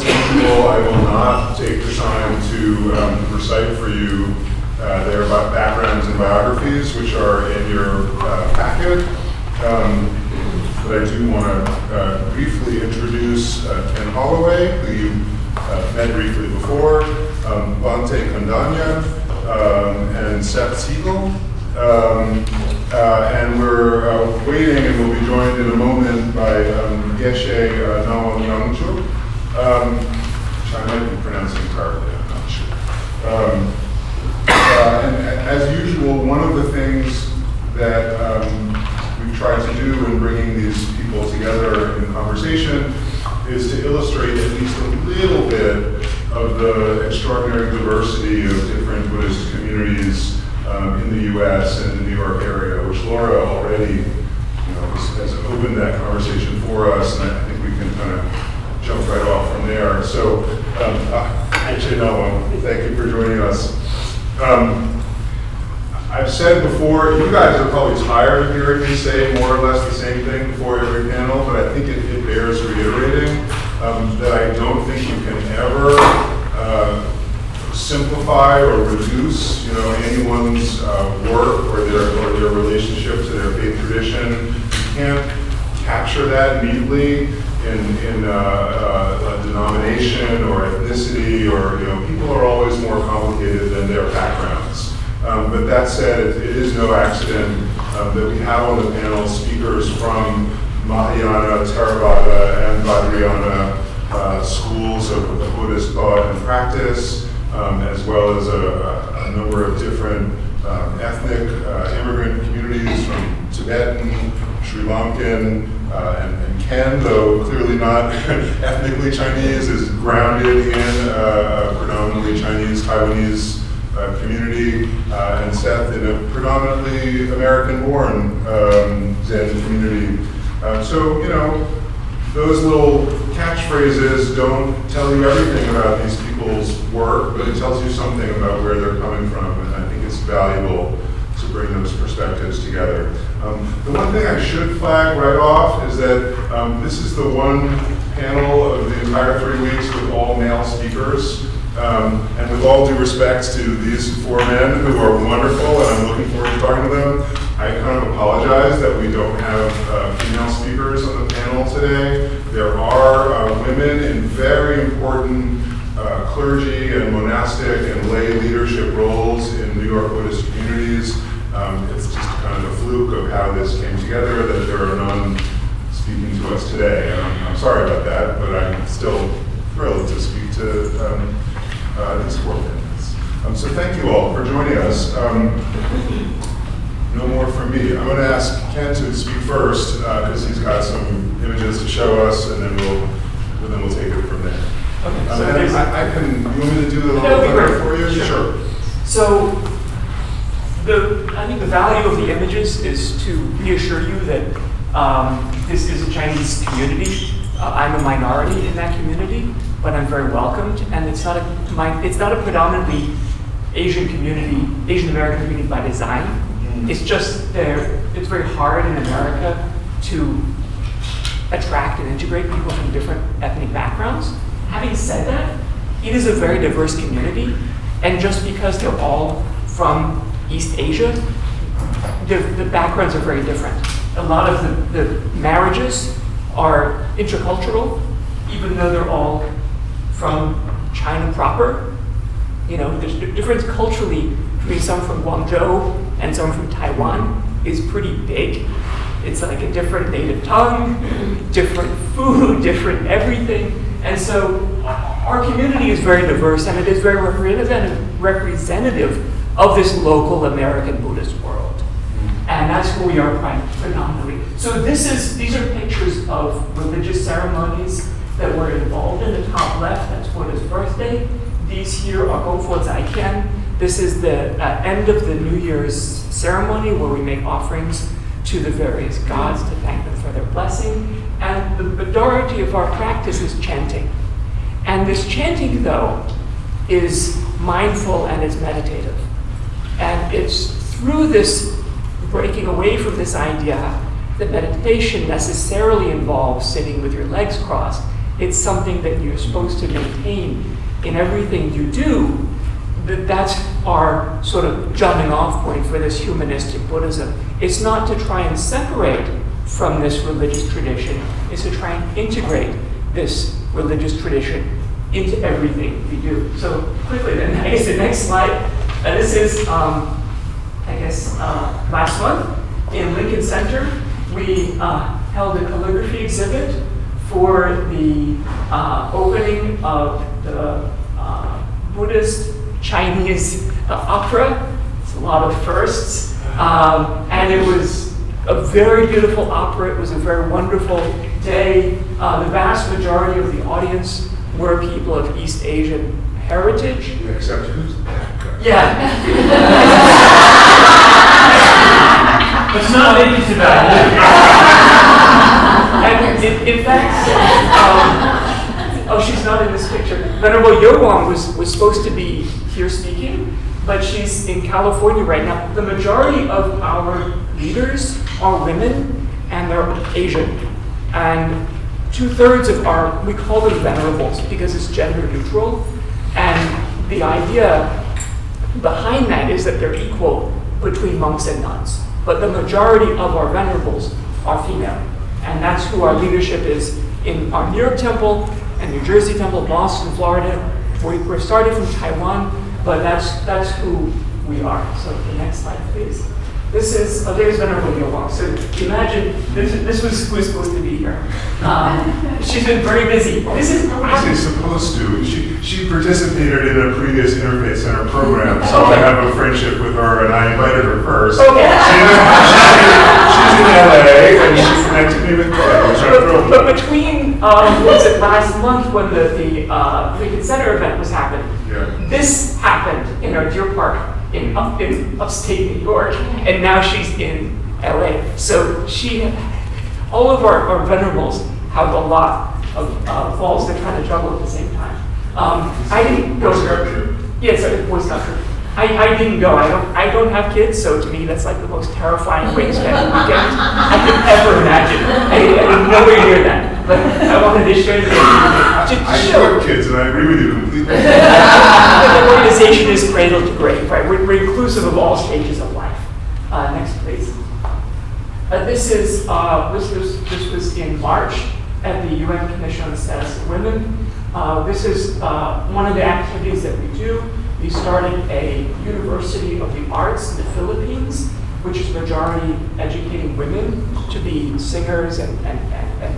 as usual, I will not take the time to recite for you their backgrounds and biographies, which are in your packet. But I do want to briefly introduce Ken Holloway, who you met briefly before, Bhante Kondañña, and Seth Segall. And we're waiting, and we'll be joined in a moment by Geshe Ngawang, which I might be pronouncing correctly, I'm not sure. And as usual, one of the things that we've tried to do in bringing these people together in conversation is to illustrate at least a little bit of the extraordinary diversity of different Buddhist communities in the U.S. and the New York area, which Laura already has opened that conversation for us, and I think we can kind of jump right off from there. So, actually, no, thank you for joining us. I've said before, you guys are probably tired of hearing me say more or less the same thing before every panel, but I think it bears reiterating that I don't think you can ever simplify or reduce, anyone's work or their relationship to their faith tradition. You can't capture that neatly in a denomination or ethnicity, or people are always more complicated than their backgrounds. But that said, it is no accident that we have on the panel speakers from Mahayana, Theravada, and Vajrayana schools of Buddhist thought and practice, as well as a number of different ethnic immigrant communities from Tibetan, Sri Lankan, and Ken, though clearly not ethnically Chinese, is grounded in a predominantly Chinese, Taiwanese community, and Seth in a predominantly American-born Zen community. So, those little catchphrases don't tell you everything about these people's work, but it tells you something about where they're coming from, and I think it's valuable to bring those perspectives together. The one thing I should flag right off is that this is the one panel of the entire 3 weeks with all male speakers. And with all due respect to these 4 men who are wonderful, and I'm looking forward to talking to them, I kind of apologize that we don't have female speakers on the panel today. There are women in very important clergy and monastic and lay leadership roles in New York Buddhist communities. It's just kind of a fluke of how this came together that there are none speaking to us today. And I'm sorry about that, but I'm still thrilled to speak to these 4 minutes. So thank you all for joining us. No more from me. I'm going to ask Ken to speak first because he's got some images to show us, and then we'll take it from there. Okay. So I can. You want me to do the little for you? Sure. So I think the value of the images is to reassure you that this is a Chinese community. I'm a minority in that community, but I'm very welcomed, and it's not a predominantly Asian community, Asian American community by design. It's just it's very hard in America to attract and integrate people from different ethnic backgrounds. Having said that, it is a very diverse community, and just because they're all from East Asia, the backgrounds are very different. A lot of the marriages are intercultural, even though they're all from China proper. There's a difference culturally between some from Guangzhou and some from Taiwan is pretty big. It's like a different native tongue, different food, different everything. And so our community is very diverse, and it is very representative of this local American Buddhist world. And that's who we are predominantly. So these are pictures of religious ceremonies that were involved in the top left. That's Buddha's birthday. These here are Gofo Zaiqian. This is the end of the New Year's ceremony where we make offerings to the various gods to thank them for their blessing. And the majority of our practice is chanting. And this chanting, though, is mindful and it's meditative. And it's through this breaking away from this idea that meditation necessarily involves sitting with your legs crossed It's something that you're supposed to maintain in everything you do. That's our sort of jumping off point for this humanistic Buddhism. It's not to try and separate from this religious tradition, it's to try and integrate this religious tradition into everything we do. So quickly then, I guess the next slide. This is, last month in Lincoln Center, we held a calligraphy exhibit for the opening of the Buddhist Chinese opera. It's a lot of firsts. And it was a very beautiful opera. It was a very wonderful day. The vast majority of the audience were people of East Asian heritage. Except who's that guy? Yeah. It's not this about And in fact, she's not in this picture. Venerable Ngawang was supposed to be here speaking, but she's in California right now. The majority of our leaders are women, and they're Asian. And 2/3 of our, we call them venerables because it's gender neutral. And the idea behind that is that they're equal between monks and nuns. But the majority of our venerables are female. And that's who our leadership is in our New York temple and New Jersey temple, Boston, Florida. We're starting from Taiwan, but that's who we are. So the next slide, please. This is, there's Venerable Ngawang. So imagine, this was who was supposed to be here. She's been very busy. This is She's supposed to. She participated in a previous Interfaith Center program, so I have a friendship with her, and I invited her first. Okay. She's in LA, and she connected me with Ted, which I'm thrilled with. But between, was it last month when the Lincoln Center event was happening? Yeah. This happened in our Deer Park in upstate New York, and now she's in LA. So all of our venerables have a lot of balls they're trying to juggle at the same time. I didn't go. Yes, it was not true. I didn't go. I don't have kids, so to me that's like the most terrifying way to spend a weekend I could ever imagine. I'm nowhere near that. But I wanted to share this. I love kids, and I agree with you completely. The organization is cradle to grave, right? We're inclusive of all stages of life. Next, please. This was in March at the UN Commission on the Status of Women. This is one of the activities that we do. We started a University of the Arts in the Philippines, which is majority educating women to be singers and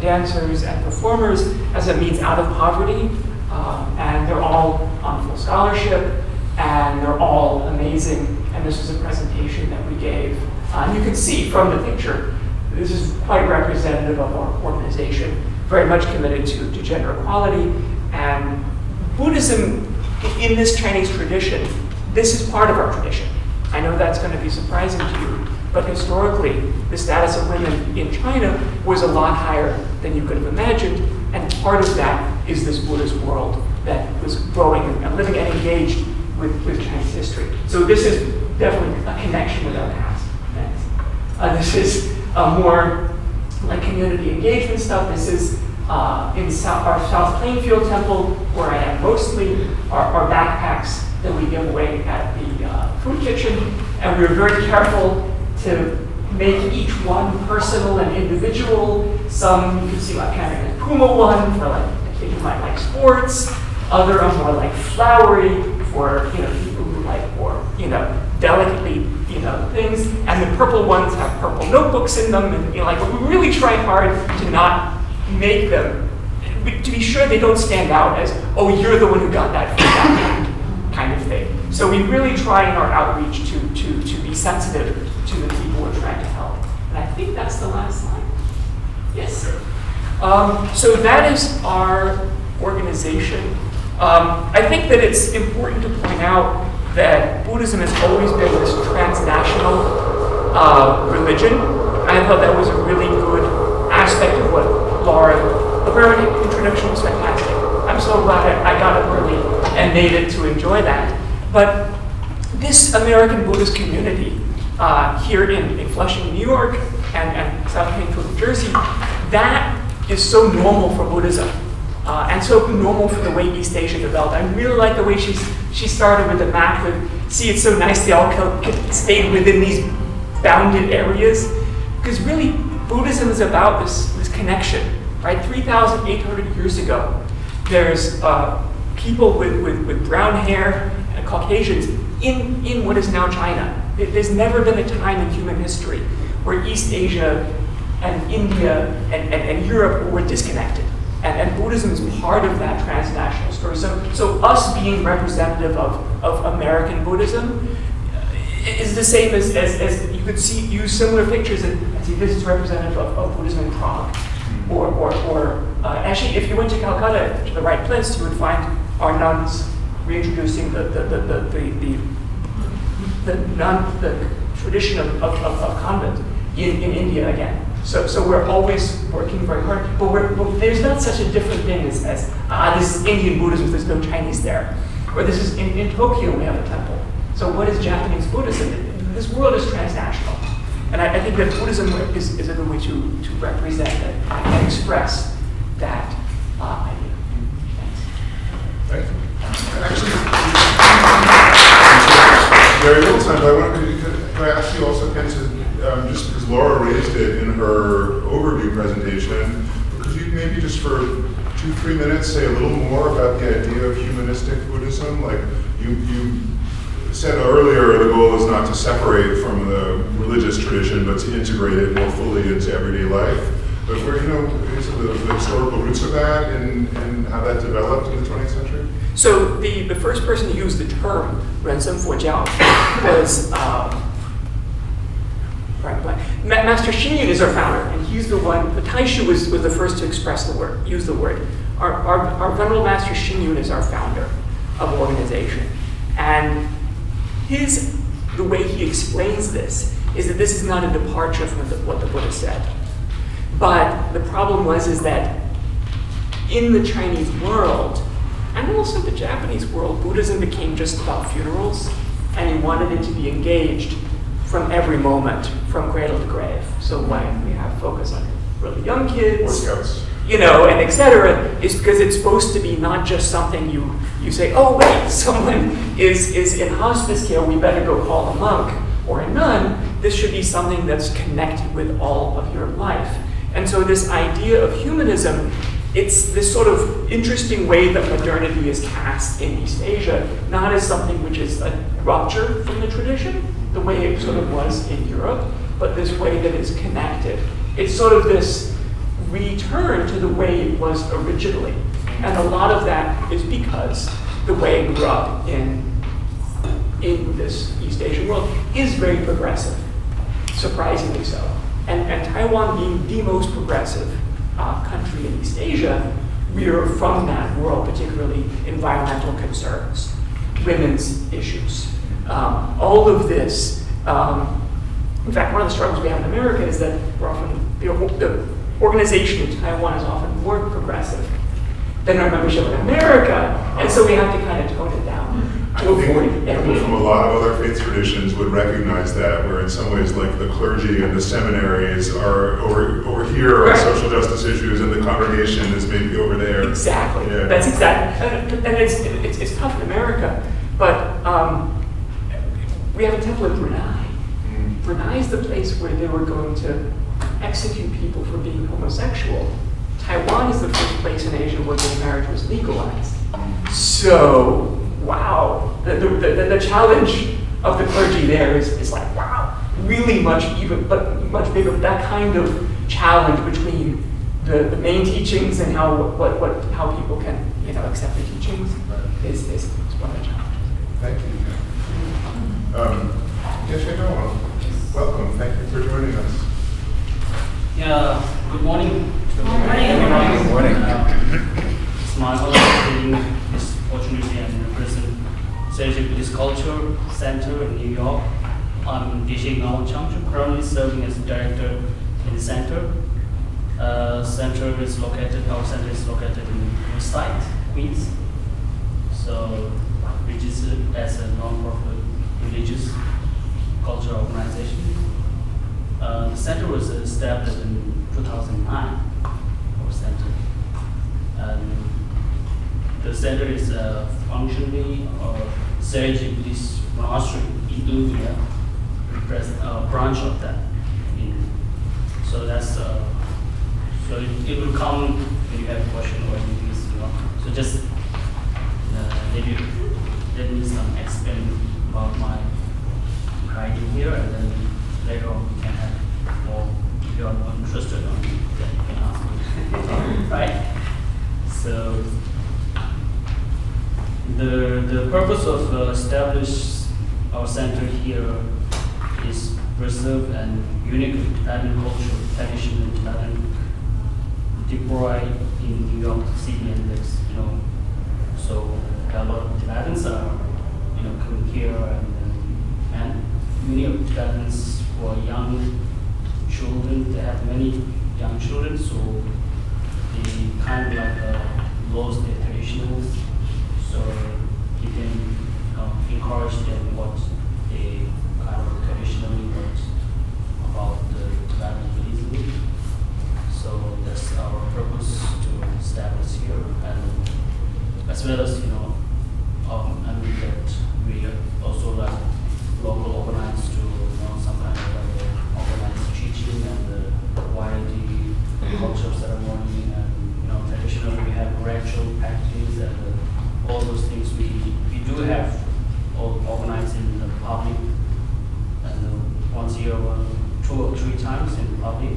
dancers and performers as a means out of poverty. And they're all on full scholarship, and they're all amazing. And this was a presentation that we gave. And you can see from the picture, this is quite representative of our organization, very much committed to gender equality. And Buddhism, in this Chinese tradition, this is part of our tradition. I know that's going to be surprising to you, but historically, the status of women in China was a lot higher than you could have imagined, and part of that is this Buddhist world that was growing and living and engaged with Chinese history. So this is definitely a connection with our past. This is more like community engagement stuff. This is in our South Plainfield Temple, where I am mostly, our backpacks that we give away at the food kitchen. And we were very careful to make each one personal and individual. Some, you can see like kind of a Puma one for like a kid who might like sports. Other are more like flowery for people who like more delicately things. And the purple ones have purple notebooks in them, and we really try hard to not make them, to be sure they don't stand out as, oh, you're the one who got that from that kind of thing. So we really try in our outreach to be sensitive to the people we're trying to help. And I think that's the last slide. Yes. So that is our organization. I think that it's important to point out that Buddhism has always been this transnational religion. I thought that was a really good aspect of what Laura, the very introduction was fantastic. I'm so glad I got up early and made it to enjoy that. But this American Buddhist community here in Flushing, New York, and South Plainfield, New Jersey, that is so normal for Buddhism. and so normal for the way East Asia developed. I really like the way she started with the map. See, it's so nice they all stayed within these bounded areas, because really Buddhism is about this connection, right? 3,800 years ago, there's people with brown hair and Caucasians in what is now China. There's never been a time in human history where East Asia and India and Europe were disconnected. And Buddhism is part of that transnational story. So us being representative of American Buddhism is the same as you could use similar pictures and see this is representative of Buddhism in Prague. Or actually, if you went to Calcutta, to the right place, you would find our nuns reintroducing the tradition of convent in India again. So we're always working very hard, but there's not such a different thing as this is Indian Buddhism, there's no Chinese there. Or this is in Tokyo we have a temple. So what is Japanese Buddhism? This world is transnational. And I think that Buddhism is a good way to represent and express that idea. Thanks. Actually, very little time, but could I ask you also, Ken, just because Laura raised it in her overview presentation, could you maybe just for 2-3 minutes say a little more about the idea of humanistic Buddhism? Like you said earlier, the goal is not to separate from the religious tradition, but to integrate it more fully into everyday life. But where, is the historical roots of that and how that developed in the 20th century? So the first person to use the term Rensen Fojiao was Master Xingyun is our founder, and he's the one. The Taishu was the first to use the word. Our venerable Master Xingyun is our founder of organization, and the way he explains this is that this is not a departure from what the Buddha said. But the problem is that in the Chinese world, and also the Japanese world, Buddhism became just about funerals, and he wanted it to be engaged from every moment, from cradle to grave. So why we have focus on really young kids, Boy Scouts, and et cetera, is because it's supposed to be not just something you say, oh wait, someone is in hospice care, we better go call a monk or a nun. This should be something that's connected with all of your life. And so this idea of humanism, it's this sort of interesting way that modernity is cast in East Asia, not as something which is a rupture from the tradition, the way it sort of was in Europe, but this way that is connected. It's sort of this return to the way it was originally. And a lot of that is because the way it grew up in this East Asian world is very progressive, surprisingly so. And Taiwan being the most progressive country in East Asia, we are from that world, particularly environmental concerns, women's issues, all of this. In fact, one of the struggles we have in America is that we're often, the organization in Taiwan is often more progressive than our membership in America, and so we have to kind of tone it down. I think people from a lot of other faith traditions would recognize that, where in some ways, like the clergy and the seminaries are over here on social justice issues, and the congregation is maybe over there. Exactly. Yeah. That's exactly. And it's tough in America, but we have a temple in Brunei. Brunei is the place where they were going to execute people for being homosexual. Taiwan is the first place in Asia where gay marriage was legalized. So, wow, the challenge of the clergy there is like, wow, really much bigger. That kind of challenge between the main teachings and how people can accept the teachings is one of the challenges. Thank you. Geshe Ngawang, welcome. Thank you for joining us. Yeah, good morning. Good morning. It's my honor to be this opportunity and represent Sera Buddhist Culture Center in New York. I'm Geshe Ngawang, currently serving as director in the center. Our center is located in Staten, Queens. So, which is as a non-profit religious cultural organization. The center was established in 2009. Our center, and the center is functionally Sera Buddhist monastery in India, a branch of that. So that's so it will come when you have a question or anything, So just maybe let me explain about my idea here, and then later on we can have more. If you are interested on it, then you can ask me. Right? So the purpose of establish our center here is preserve and unique Tibetan culture, tradition in Tibetan deployed in New York City, and this, so a lot of Tibetans are, coming here, and many of Tibetans who are young children, they have many young children, so they kind of like lost their traditionals. So you can encourage them what they kind of traditionally want about the Tibetan Buddhism. So that's our purpose to establish here, and as well as that we also like local organized to some kind of organized teaching and variety culture ceremony, and traditionally we have ritual practice and all those things we do have organized in the public, and once a year, 2 or 3 times in public.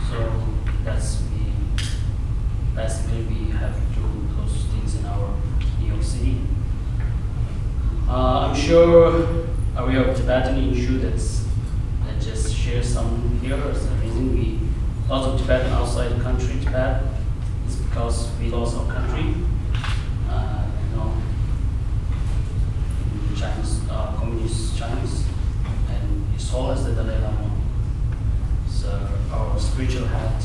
So that's basically we have to do those things in our New York City. I'm sure we have Tibetan issue that's just share some here. As a reason lots of Tibetan outside the country, Tibet, is because we lost our country. Chinese, communist Chinese, and it's all as the Dalai Lama. So our spiritual hat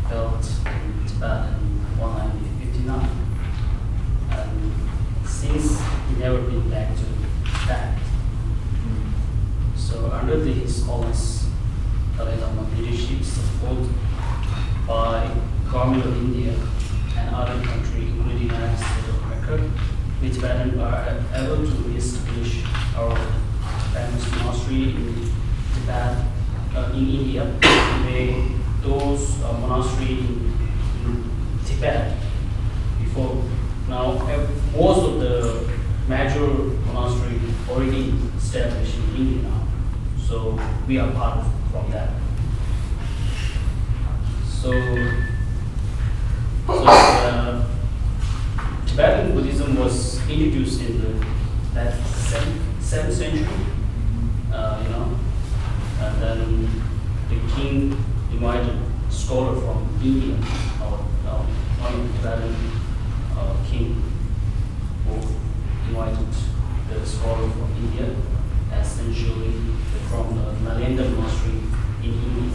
felt in Tibet in 1959, and since he never been back to Tibet. So under His Holiness Dalai Lama leadership, support by government of India and other countries, including the United States of America, we Tibetans are able to reestablish our Tibetan monastery in Tibet, in India. Those monasteries in Tibet before now, most of the major monastery already established in India now. So we are part from that. Tibetan Buddhism was introduced in that 7th century, and then the king invited scholar from India, one of the Tibetan king who invited the scholar from India, essentially from the Nalanda monastery in India.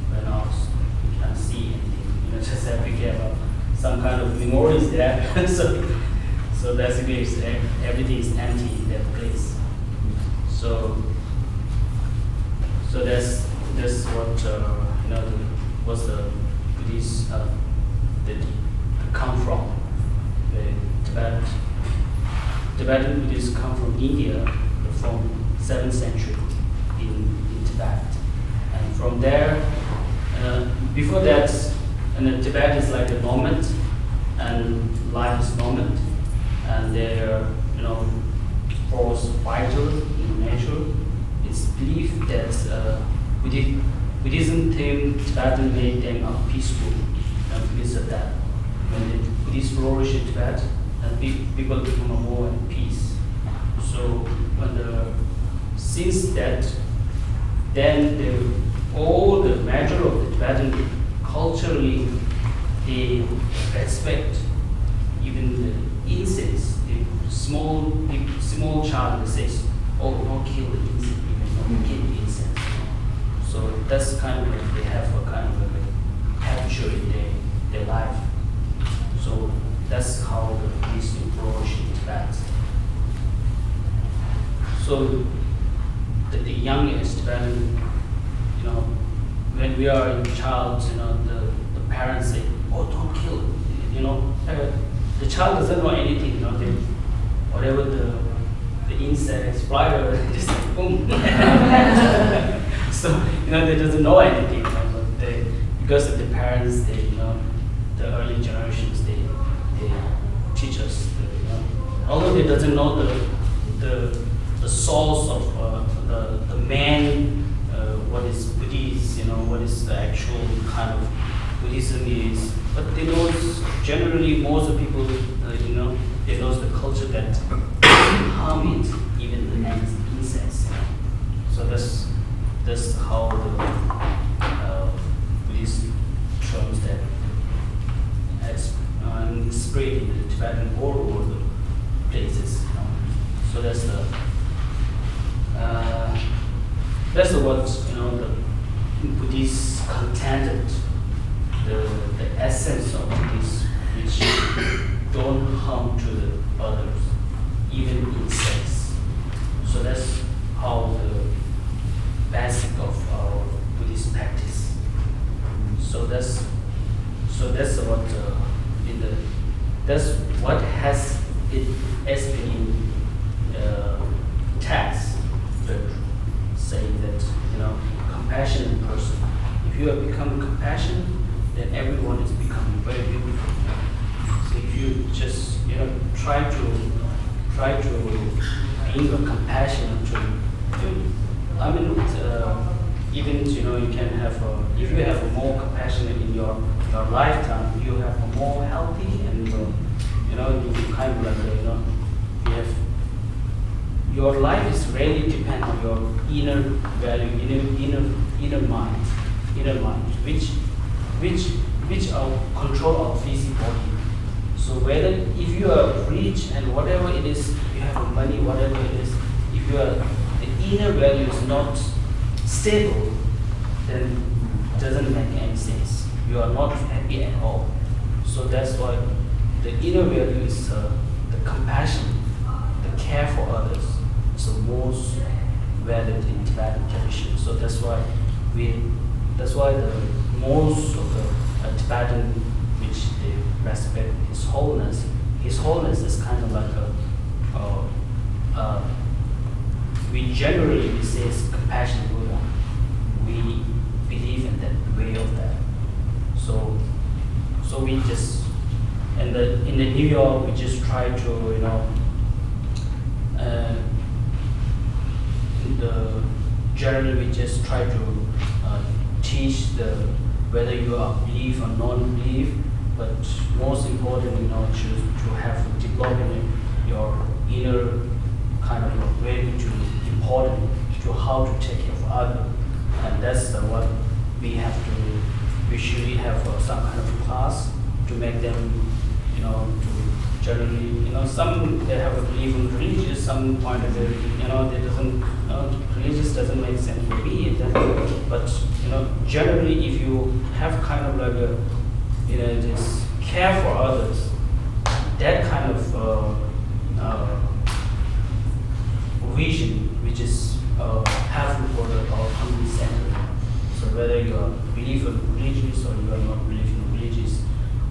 When else you can't see anything, just have to get some kind of memories there. so basically everything is empty in that place. So that's what was the Buddhist that come from. The Tibetan Buddhists come from India, from 7th century in Tibet, and from there, before that, Tibet is like a moment, and life is moment, and they're force vital in nature. It's believed that Buddhism think Tibetan made them peaceful, and because of that, when the Buddhists flourish in Tibet, and people become more at peace. So since that, then all the measure of the Tibetan culturally, they respect even the incense. The small child says, "Oh, don't kill the incense, even don't kill the incense." So that's kind of like they have a kind of a capture in their life. So that's how the Buddhists flourish in Tibet. So the youngest, when we are a child, the parents say, "Oh, don't kill the child doesn't know anything, whatever the insects, spider, just like boom. So, they doesn't know anything, but because of the parents, the early generations, they teach us, although they doesn't know the source of the main, what is Buddhist, what is the actual kind of Buddhism is, but they know generally most of people, they know the culture that harm it, even the insects. So that's how the Buddhist terms that has spread in the Tibetan world or the places. So that's what the Buddhists contended the essence of this, which don't harm to the others, even insects. So that's how the basic of our Buddhist practice. So that's what that's what has been in text, saying that compassionate person. If you have become compassionate, then everyone is becoming very beautiful. So if you just try to being a compassionate even you can have if you have more compassion in your lifetime, you have a more healthy and you kind of like you have your life is really depend on your inner value, inner mind, which are control our physical body. So whether if you are rich and whatever it is, you have money, whatever it is, if the inner value is not stable, then it doesn't make any sense. You are not happy at all. So that's why the inner value is the compassion, the care for others. So most valued in Tibetan tradition. So that's why the most of the Tibetan, which they respect His Holiness. His Holiness is kind of like we generally say it's compassionate Buddha. We believe in that way of that. So we just in the New York we just try to generally we just try to teach whether you are belief or non-belief, but most important, to have developing your inner kind of very important to how to take care of others, and that's what we should have some kind of class to make them, to generally, some they have a belief in religious, some point of view, they doesn't, religious doesn't make sense for me, but generally if you have kind of like this care for others, that kind of vision, which is helpful for our community center. So whether you are believe in religious or you are not believing religious,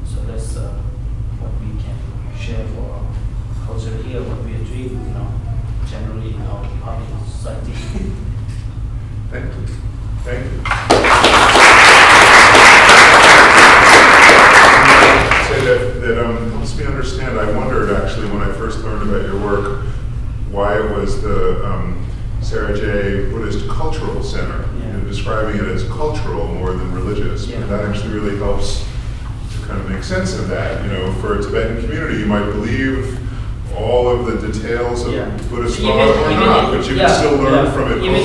so that's what we can share for our culture here, what we are doing, generally in our public society. Thank you. Thank you. Say that helps me understand. I wondered actually when I first learned about your work why it was the Sera Buddhist Cultural Center. Yeah. Describing it as cultural more than religious. Yeah. And that actually really helps to kind of make sense of that. For a Tibetan community, you might believe all of the details of Buddhist thought or not, but you can still learn from it. Even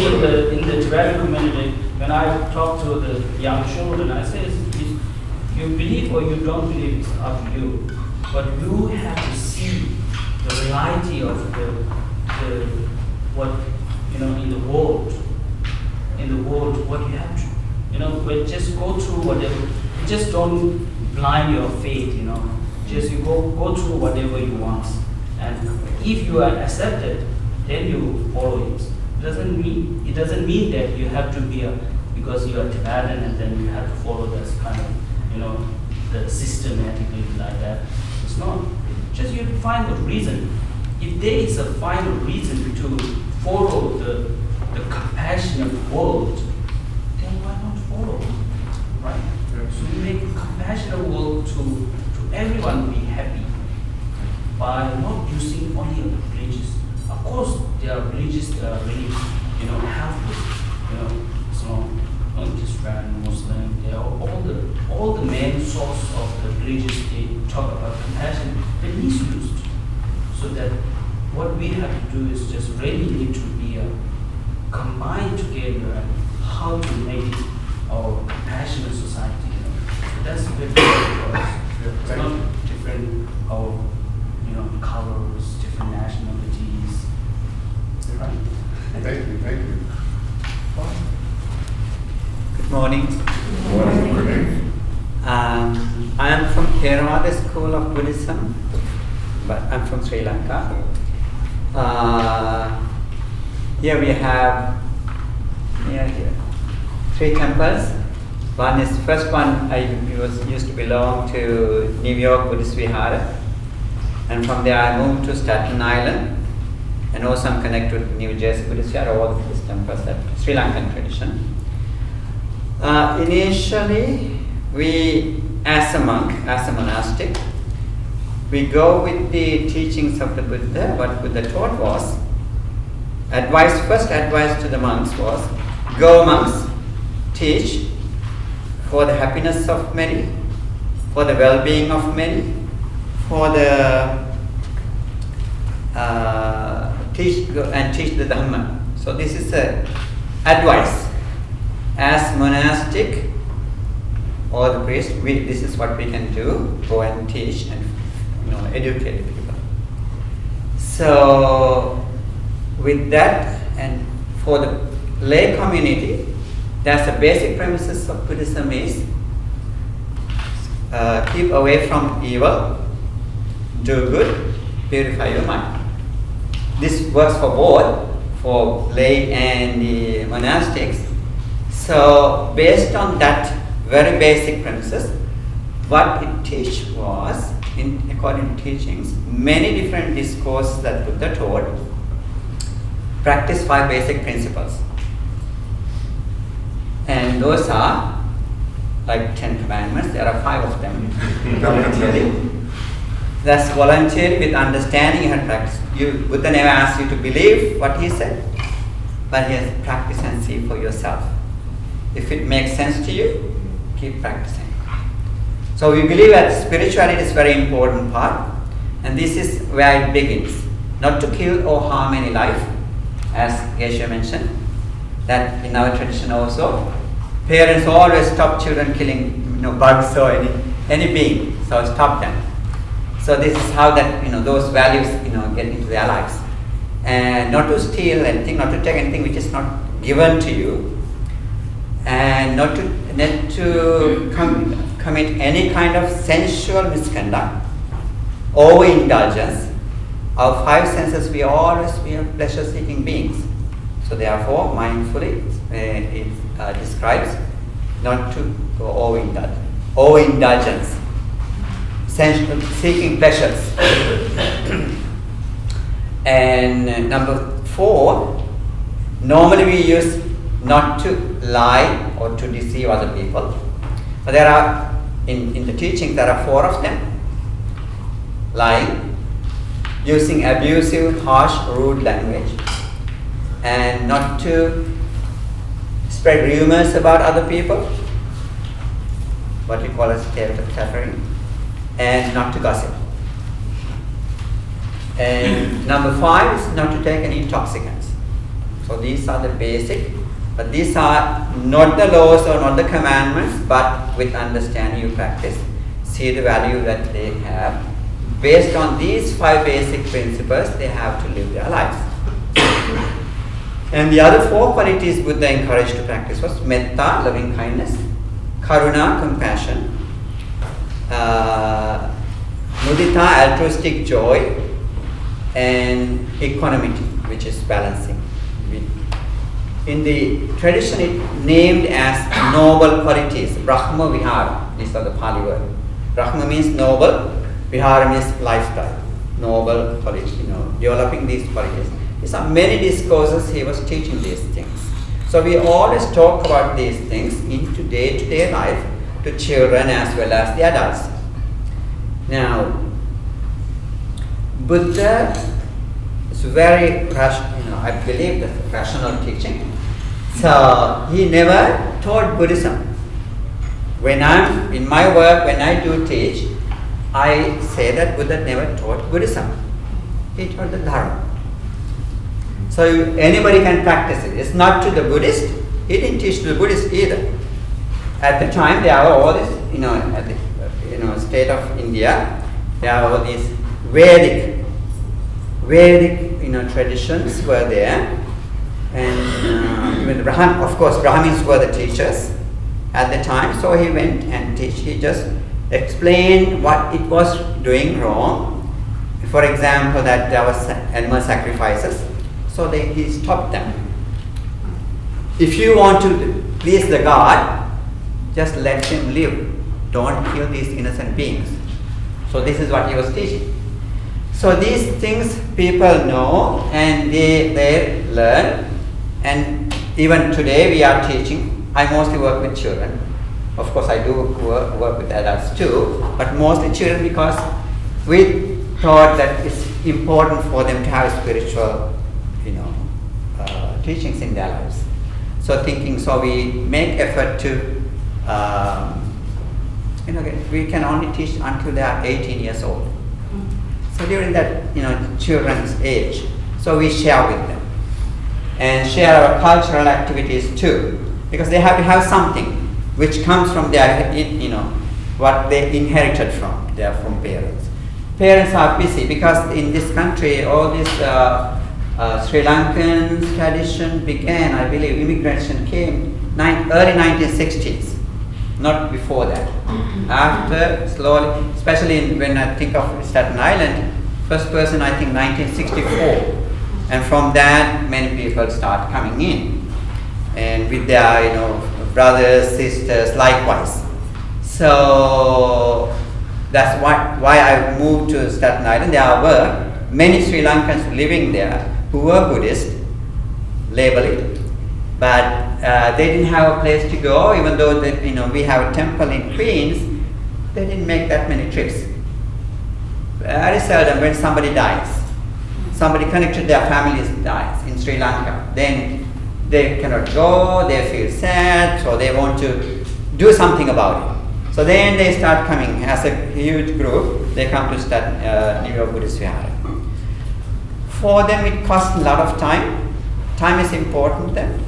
in the Tibetan community, when I talk to the young children, I say, you believe or you don't believe, it's up to you. But you have to see the reality of what in the world. In the world, what you have to, but just go through whatever. You just don't blind your faith, Just you go through whatever you want, and if you are accepted, then you follow it. It doesn't mean that you have to be because you are Tibetan and then you have to follow this kind of systematically like that. It's not. Just you find a reason. If there is a final reason to follow the compassionate world, then why not follow? Right? So we make a compassionate world to everyone be happy by not using only religious. Of course, there are religious that are really, helpful. So not just Christian, Muslim. They are all the main source of the religious. They talk about compassion. They misused. So that what we have to do is just really need to be combined together and how to make it our compassionate society. So that's very important for us. It's not different our colors, different nationalities. Right? Thank you. Good morning. Good morning. I am from Theravada School of Buddhism, but I'm from Sri Lanka. Here we have here 3 temples. First one I used to belong to New York Buddhist Vihara, and from there I moved to Staten Island, and also I'm connected to New Jersey Buddhist Vihara, all of these temples, that Sri Lankan tradition. Initially, we, as a monk, as a monastic, we go with the teachings of the Buddha. What Buddha taught was, first advice to the monks was, go monks, teach for the happiness of many, for the well-being of many, for the teach the Dhamma. So this is advice. As monastic or the priest, this is what we can do: go and teach and educate people. So with that, and for the lay community, that's the basic premises of Buddhism is keep away from evil, do good, purify your mind. This works for both, for lay and the monastics. So based on that very basic premises, what it teach was, according to teachings, many different discourses that Buddha taught, practice 5 basic principles. And those are like 10 commandments. There are 5 of them. That's voluntary with understanding and practice. Buddha never asked you to believe what he said, but he has practice and see for yourself. If it makes sense to you, keep practicing. So we believe that spirituality is a very important part, and this is where it begins. Not to kill or harm any life, as Geshe mentioned, that in our tradition also, parents always stop children killing bugs or any being, so stop them. So this is how that those values get into their lives, and not to steal anything, not to take anything which is not given to you, and not to commit any kind of sensual misconduct, overindulgence. Our 5 senses, we are pleasure-seeking beings. So therefore, mindfully, it describes not to go overindulgence, seeking pleasures. And number 4, normally we use not to lie or to deceive other people. But there are, in the teaching, there are 4 of them. Lying, using abusive, harsh, rude language, and not to spread rumors about other people, what we call as tale chattering, and not to gossip. And number 5 is not to take any intoxicants. So these are the basic, but these are not the laws or not the commandments, but with understanding you practice, see the value that they have. Based on these 5 basic principles, they have to live their lives. And the other 4 qualities Buddha encouraged to practice was metta, loving kindness, karuna, compassion, mudita, altruistic joy, and equanimity, which is balancing. In the tradition, it named as noble qualities, Brahma Vihara, these are the Pali word. Brahma means noble, Vihara means lifestyle, noble qualities, developing these qualities. These are many discourses he was teaching these things. So we always talk about these things into day-to-day life to children as well as the adults. Now, Buddha is very I believe the rational teaching. So he never taught Buddhism. When I'm in my work, when I do teach, I say that Buddha never taught Buddhism. He taught the Dharma. So anybody can practice it. It's not to the Buddhist. He didn't teach to the Buddhist either. At the time, there are all this, at the state of India, there are all these Vedic traditions were there, and even of course Brahmins were the teachers at the time. So he went and teach. He just explained what it was doing wrong. For example, that there was animal sacrifices. So he stopped them. If you want to please the God, just let him live. Don't kill these innocent beings. So this is what he was teaching. So these things people know and they learn. And even today we are teaching. I mostly work with children. Of course I do work with adults too, but mostly children because we thought that it's important for them to have spiritual teachings in their lives. So we make effort to we can only teach until they are 18 years old. So during that children's age, so we share with them and share our cultural activities too, because they have to have something which comes from their what they inherited from parents. Parents are busy because in this country all this Sri Lankan tradition began, I believe immigration came early 1960s, not before that. After slowly, especially when I think of Staten Island, first person I think 1964, and from that many people start coming in, and with their brothers, sisters, likewise. So that's why I moved to Staten Island. There were many Sri Lankans living there who were Buddhist, labeled, but they didn't have a place to go. Even though we have a temple in Queens, they didn't make that many trips. Very seldom when somebody dies, somebody connected to their families dies in Sri Lanka, then they cannot go, they feel sad, so they want to do something about it. So then they start coming as a huge group. They come to New York Buddhist Vihara. For them it costs a lot of time. Time is important to them.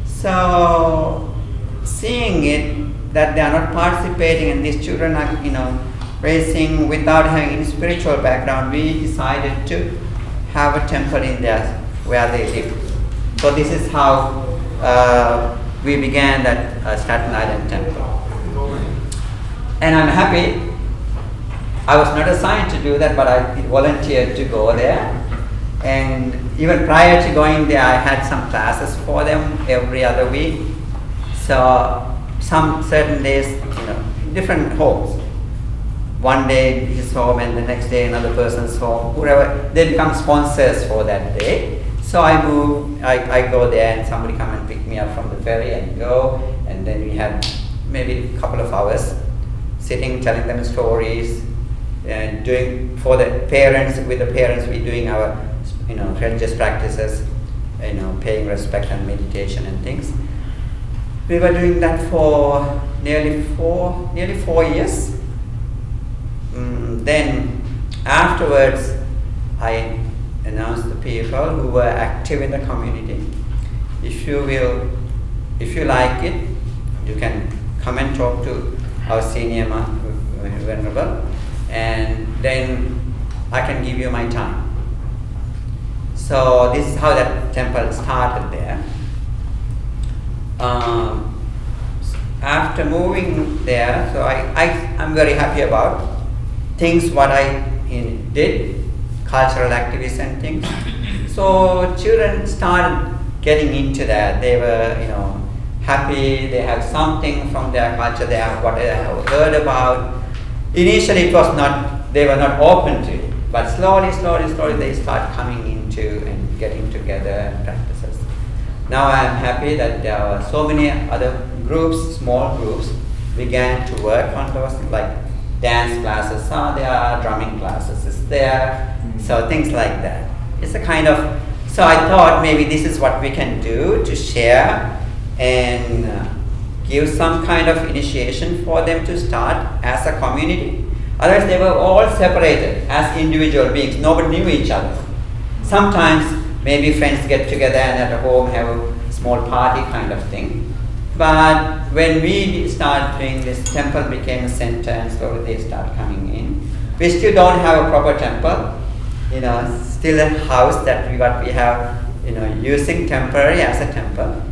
So seeing it that they are not participating and these children are raising without having any spiritual background, we decided to have a temple in there where they live. So this is how we began that Staten Island temple. And I'm happy. I was not assigned to do that, but I volunteered to go there. And even prior to going there, I had some classes for them every other week. So some certain days, different homes. One day his home and the next day another person's home, whoever, they become sponsors for that day. So I go there and somebody come and pick me up from the ferry and go, and then we had maybe a couple of hours sitting, telling them stories, and doing for the parents, with the parents we're doing our religious practices, paying respect and meditation and things. We were doing that for nearly 4 years. Then afterwards, I announced the people who were active in the community, if you like it, you can come and talk to our senior venerable, and then I can give you my time. So this is how that temple started there. After moving there, so I'm very happy about things what I did, cultural activities and things. So children started getting into that. They were, happy. They have something from their culture. They have what they have heard about, Initially, they were not open to it, but slowly, they start coming into and getting together and practices. Now I am happy that there are so many other groups, small groups, began to work on those, like dance classes are there, drumming classes is there, so things like that. It's a kind of, so I thought maybe this is what we can do to share and give some kind of initiation for them to start as a community. Otherwise they were all separated as individual beings, nobody knew each other. Sometimes maybe friends get together and at home have a small party kind of thing. But when we start doing this, temple became a center and slowly they start coming in. We still don't have a proper temple, still a house that we have, using temporary as a temple.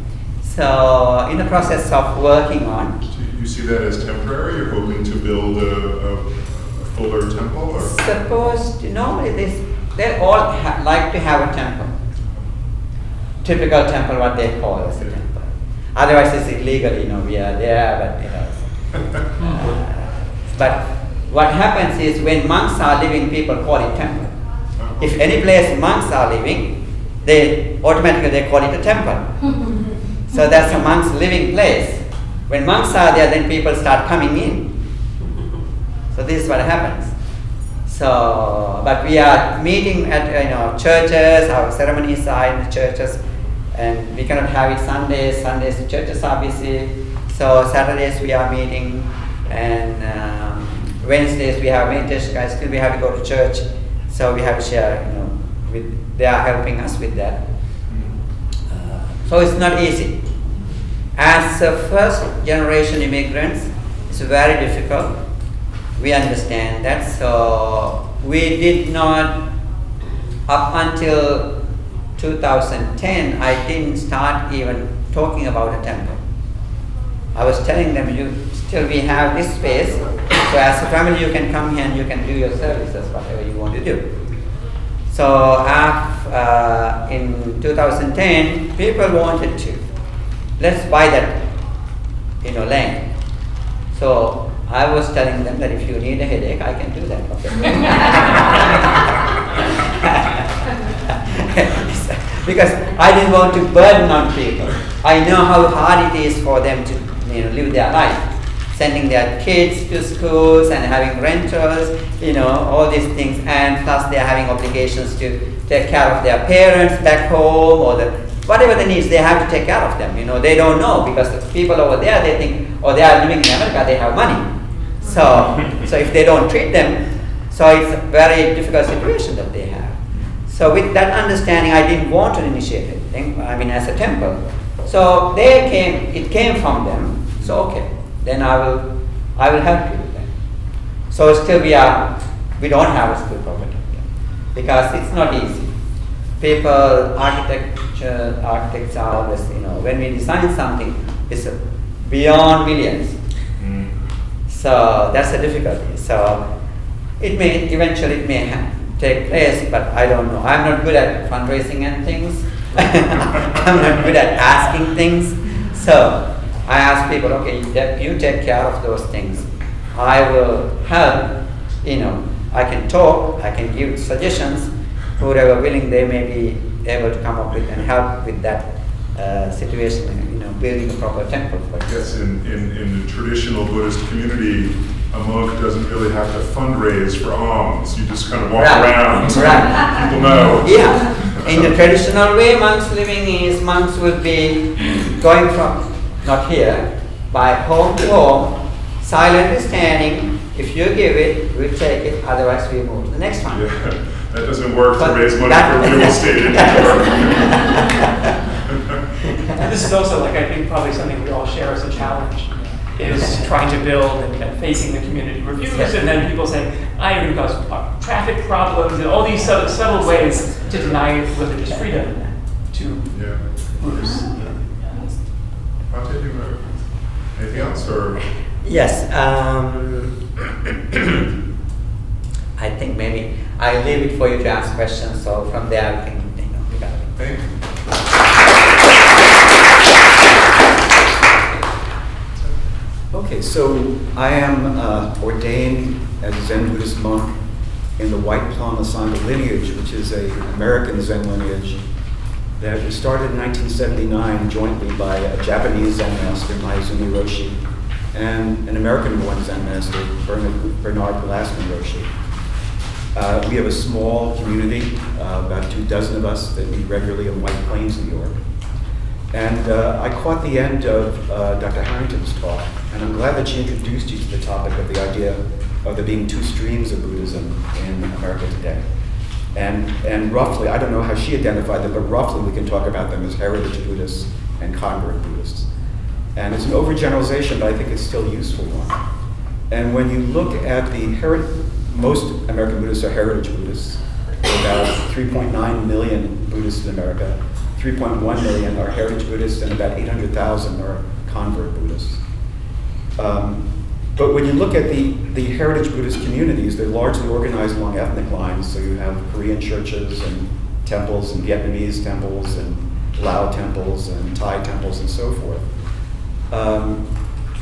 So in the process of working on. So you see that as temporary? You're hoping to build a fuller temple? Or? Suppose, they all like to have a temple. Typical temple, what they call as a temple. Otherwise it's illegal, we are there, but but what happens is when monks are living, people call it temple. If any place monks are living, they automatically call it a temple. So that's a monk's living place. When monks are there, then people start coming in. So this is what happens. So, but we are meeting at churches, our ceremonies are in the churches, and we cannot have it Sundays. Sundays the churches are busy. So Saturdays we are meeting, and Wednesdays we have meditation. Still we have to go to church. So we have to share. They are helping us with that. So it's not easy. As first generation immigrants, it's very difficult. We understand that. So we did not, up until 2010, I didn't start even talking about a temple. I was telling them, we have this space, so as a family you can come here and you can do your services, whatever you want to do. So in 2010, people wanted to, let's buy that, land. So I was telling them that if you need a headache, I can do that. Because I didn't want to burden on people. I know how hard it is for them to live their life, sending their kids to schools and having rentals, all these things, and plus they are having obligations to take care of their parents back home, or whatever the needs, they have to take care of them. They don't know, because the people over there, they think, they are living in America, they have money. So if they don't treat them, so it's a very difficult situation that they have. So with that understanding, I didn't want to initiate anything, as a temple. So it came from them. So okay, then I will help you with that. So still we don't have a school proper temple, because it's not easy. People, architects are always, when we design something, it's beyond millions. So that's a difficulty. So eventually it may take place, but I don't know. I'm not good at fundraising and things. I'm not good at asking things. So I ask people, okay, you take care of those things. I will help, I can talk, I can give suggestions. Whoever willing, they may be able to come up with and help with that situation, building a proper temple. Yes, in the traditional Buddhist community, a monk doesn't really have to fundraise for alms. You just kind of walk around. Right. People know. Yeah. In the traditional way, monks would be going from, not here, by home to home, silently standing. If you give it, we take it, otherwise we move to the next one. Yeah. That doesn't work to raise money for real estate anymore. This is also, I think, probably something we all share as a challenge, is trying to build and facing the community reviews, and then people saying, I am going to cause traffic problems, and all these subtle ways to deny religious freedom to groups. Bhante, anything else? Or? Yes. I think maybe I leave it for you to ask questions, so from there we can, Thank you. Okay, so I am ordained as a Zen Buddhist monk in the White Plum Asanga lineage, which is an American Zen lineage that was started in 1979 jointly by a Japanese Zen master, Maezumi Roshi, and an American-born Zen master, Bernard Glassman Roshi. We have a small community, about 24 of us that meet regularly in White Plains, New York. And I caught the end of Dr. Harrington's talk, and I'm glad that she introduced you to the topic of the idea of there being two streams of Buddhism in America today. And roughly, I don't know how she identified them, but roughly we can talk about them as heritage Buddhists and convert Buddhists. And it's an overgeneralization, but I think it's still a useful one. And when you look at most American Buddhists are heritage Buddhists. There are about 3.9 million Buddhists in America. 3.1 million are heritage Buddhists, and about 800,000 are convert Buddhists. But when you look at the heritage Buddhist communities, they're largely organized along ethnic lines. So you have Korean churches and temples and Vietnamese temples and Lao temples and Thai temples and so forth.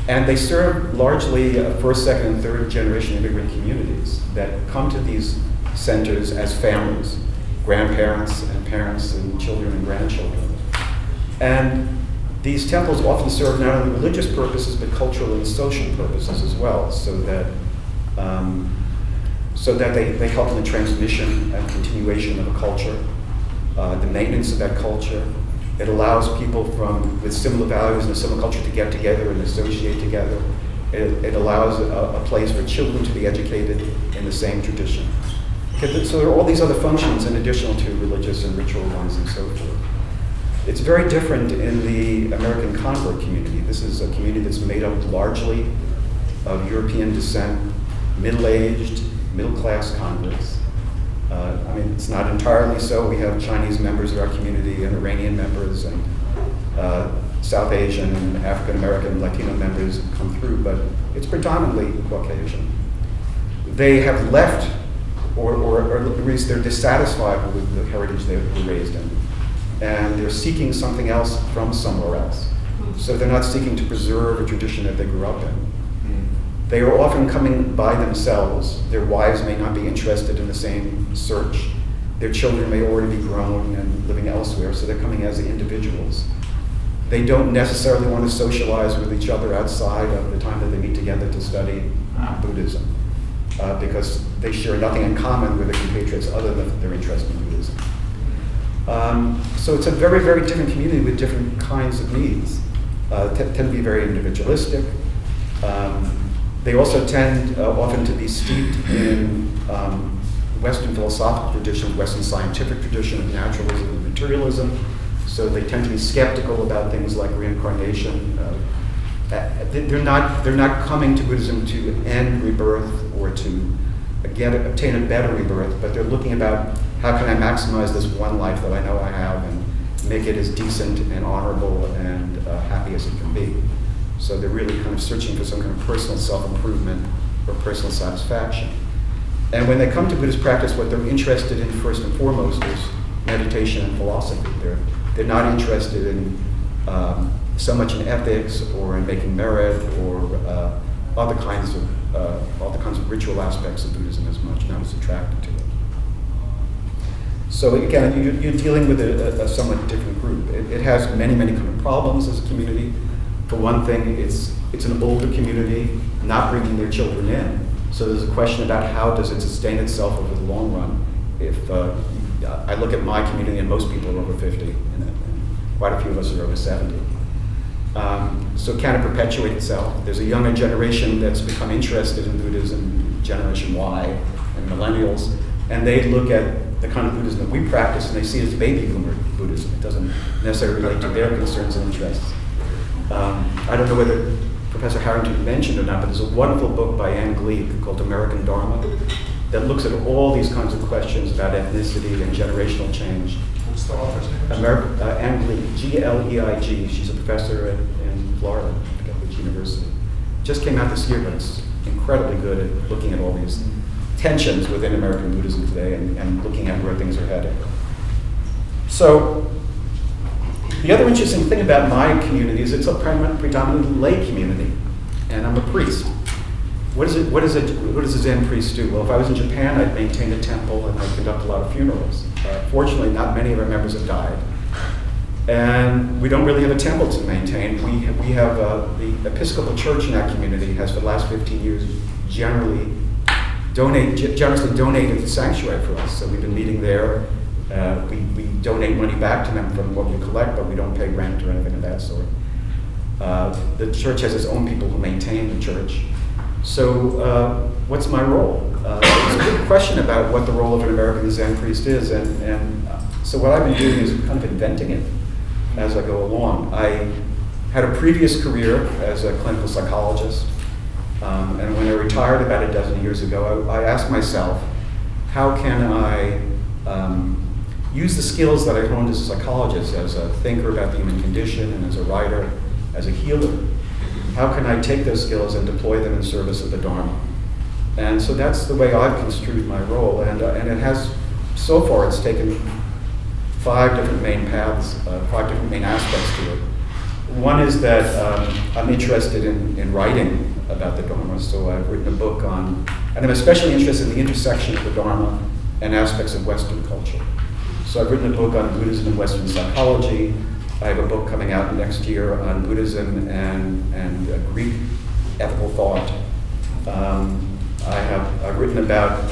And they serve largely first, second, and third generation immigrant communities that come to these centers as families, grandparents and parents and children and grandchildren. And these temples often serve not only religious purposes, but cultural and social purposes as well, so that they help in the transmission and continuation of a culture, the maintenance of that culture. It allows people with similar values and a similar culture to get together and associate together. It allows a place for children to be educated in the same tradition. So there are all these other functions in addition to religious and ritual ones and so forth. It's very different in the American convert community. This is a community that's made up largely of European descent, middle-aged, middle-class converts. I mean, it's not entirely so. We have Chinese members of our community and Iranian members and South Asian and African American, Latino members come through, but it's predominantly Caucasian. They have left, or at least they're dissatisfied with the heritage they were raised in, and they're seeking something else from somewhere else. So they're not seeking to preserve a tradition that they grew up in. They are often coming by themselves. Their wives may not be interested in the same search. Their children may already be grown and living elsewhere, so they're coming as individuals. They don't necessarily want to socialize with each other outside of the time that they meet together to study Buddhism, because they share nothing in common with their compatriots other than their interest in Buddhism. So it's a very, very different community with different kinds of needs. Tend to be very individualistic. They also tend often to be steeped in Western philosophical tradition, Western scientific tradition of naturalism and materialism. So they tend to be skeptical about things like reincarnation. They're not coming to Buddhism to end rebirth or to obtain a better rebirth, but they're looking about how can I maximize this one life that I know I have and make it as decent and honorable and happy as it can be. So they're really kind of searching for some kind of personal self-improvement or personal satisfaction. And when they come to Buddhist practice, what they're interested in first and foremost is meditation and philosophy. They're not interested in so much in ethics or in making merit or other kinds of ritual aspects of Buddhism as much, not as attracted to it. So again, you're dealing with a somewhat different group. It has many, many kind of problems as a community. For one thing, it's an older community, not bringing their children in. So there's a question about how does it sustain itself over the long run. If I look at my community, and most people are over 50, and quite a few of us are over 70. So can it perpetuate itself? There's a younger generation that's become interested in Buddhism, Generation Y and millennials, and they look at the kind of Buddhism that we practice and they see it as baby boomer Buddhism. It doesn't necessarily relate to their concerns and interests. I don't know whether Professor Harrington mentioned or not, but there's a wonderful book by Ann Gleig called American Dharma that looks at all these kinds of questions about ethnicity and generational change. What's the author's name? Ann Gleig, G-L-E-I-G. She's a professor in Florida, I forget which university. Just came out this year, but it's incredibly good at looking at all these tensions within American Buddhism today and looking at where things are headed. So, the other interesting thing about my community is it's a predominantly lay community. and I'm a priest. What does a Zen priest do? Well, if I was in Japan, I'd maintain a temple and I'd conduct a lot of funerals. Fortunately, not many of our members have died. And we don't really have a temple to maintain. We have the Episcopal Church in our community has for the last 15 years generously donated the sanctuary for us. So we've been meeting there. We donate money back to them from what we collect, but we don't pay rent or anything of that sort. The church has its own people who maintain the church. So what's my role? It's a good question about what the role of an American Zen priest is, and so what I've been doing is kind of inventing it as I go along. I had a previous career as a clinical psychologist, and when I retired about a dozen years ago, I asked myself, how can I use the skills that I honed as a psychologist, as a thinker about the human condition, and as a writer, as a healer? How can I take those skills and deploy them in service of the Dharma? And so that's the way I've construed my role, and it has, so far it's taken 5 different main paths, 5 different main aspects to it. One is that I'm interested in writing about the Dharma, so I've written a book on, and I'm especially interested in the intersection of the Dharma and aspects of Western culture. So I've written a book on Buddhism and Western psychology. I have a book coming out next year on Buddhism and Greek ethical thought. I've written about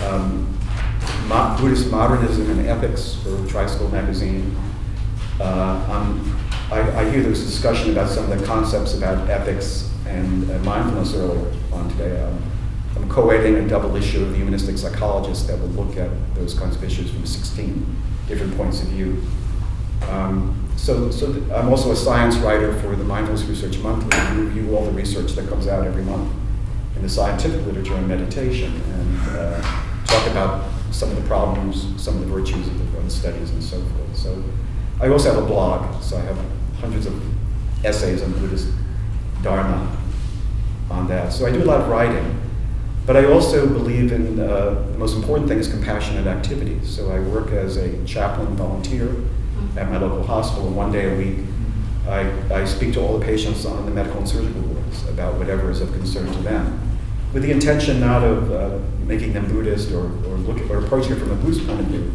Buddhist modernism and ethics for Tri-School magazine. I hear there was discussion about some of the concepts about ethics and mindfulness earlier on today. I'm co-editing a double issue of the Humanistic Psychologist that will look at those kinds of issues from 16 different points of view. So I'm also a science writer for the Mindfulness Research Monthly. We review all the research that comes out every month in the scientific literature on meditation and talk about some of the problems, some of the virtues of the studies and so forth. So I also have a blog, so I have hundreds of essays on Buddhist Dharma on that. So I do a lot of writing, but I also believe in the most important thing is compassionate activity. So I work as a chaplain volunteer at my local hospital, and 1 day a week I speak to all the patients on the medical and surgical wards about whatever is of concern to them, with the intention not of making them Buddhist or approaching it from a Buddhist point of view,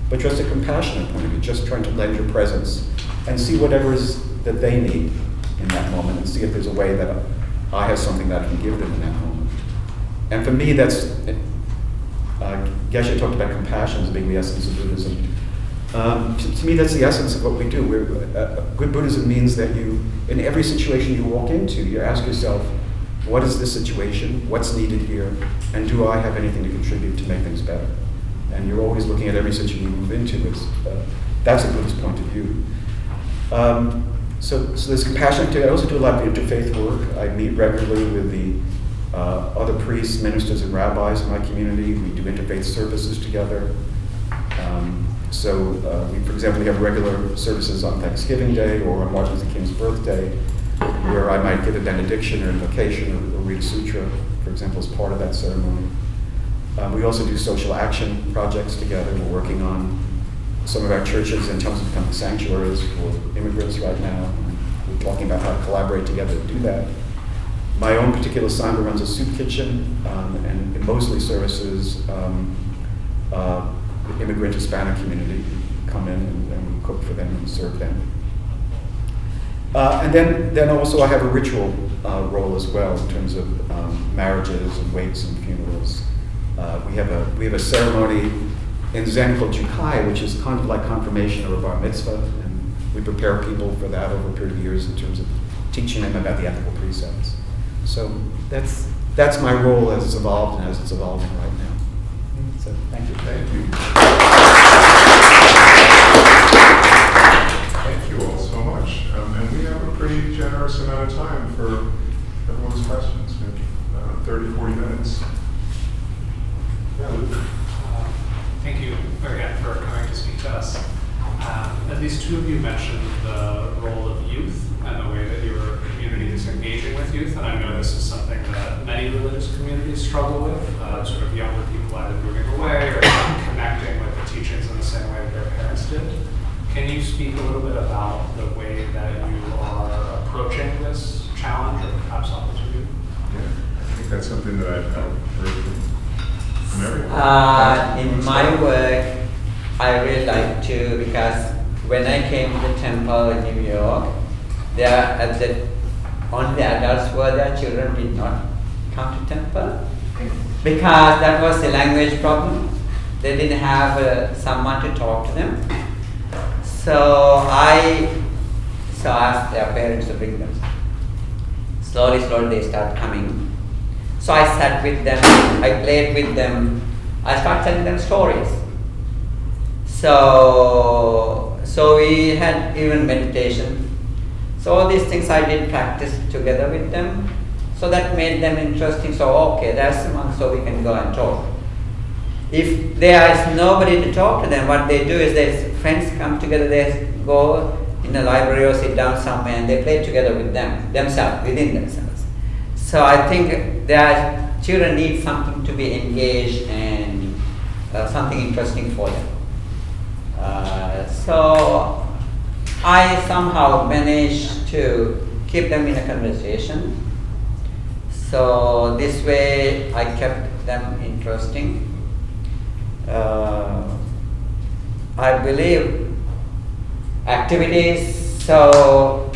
but just a compassionate point of view, just trying to lend your presence and see whatever it is that they need in that moment, and see if there's a way that I have something that I can give them in that moment. And for me, that's, Geshe talked about compassion as being the essence of Buddhism. To me, that's the essence of what we do. Good Buddhism means that you, in every situation you walk into, you ask yourself, what is this situation? What's needed here? And do I have anything to contribute to make things better? And you're always looking at every situation you move into. That's a Buddhist point of view. So there's compassion. I also do a lot of interfaith work. I meet regularly with the other priests, ministers, and rabbis in my community. We do interfaith services together. For example, we have regular services on Thanksgiving Day or on Martin Luther King's birthday, where I might give a benediction or invocation or read a sutra, for example, as part of that ceremony. We also do social action projects together. We're working on some of our churches in terms of becoming sanctuaries for immigrants right now. We're talking about how to collaborate together to do that. My own particular sangha runs a soup kitchen and mostly services the immigrant Hispanic community come in and we cook for them and serve them. And then also I have a ritual role as well in terms of marriages and wakes and funerals. We have a ceremony in Zen called Jukai, which is kind of like confirmation or a bar mitzvah, and we prepare people for that over a period of years in terms of teaching them about the ethical precepts. So that's my role as it's evolved and as it's evolving right now. So thank you. Thank you. Thank you all so much. And we have a pretty generous amount of time for everyone's questions, maybe 30, 40 minutes. Yeah, Luke. Thank you again for coming to speak to us. At least two of you mentioned the role of youth and the way that your community is engaging with youth, and I know this is something that many religious communities struggle with, sort of younger people either moving away or not connecting with the teachings in the same way that their parents did. Can you speak a little bit about the way that you are approaching this challenge or perhaps opportunity? Yeah. In my work, I really like to, because when I came to the temple in New York, only adults were there, children did not come to temple, because that was the language problem. They didn't have someone to talk to them. So I asked their parents to bring them. Slowly they start coming. So I sat with them, I played with them, I started telling them stories. So we had even meditation. So all these things I did practice together with them. So that made them interesting. So okay, there's someone, so we can go and talk. If there is nobody to talk to them, what they do is their friends come together, they go in a library or sit down somewhere and they play together with themselves, within themselves. So I think their children need something to be engaged and something interesting for them. So I somehow managed to keep them in a conversation. So this way I kept them interesting. I believe activities, so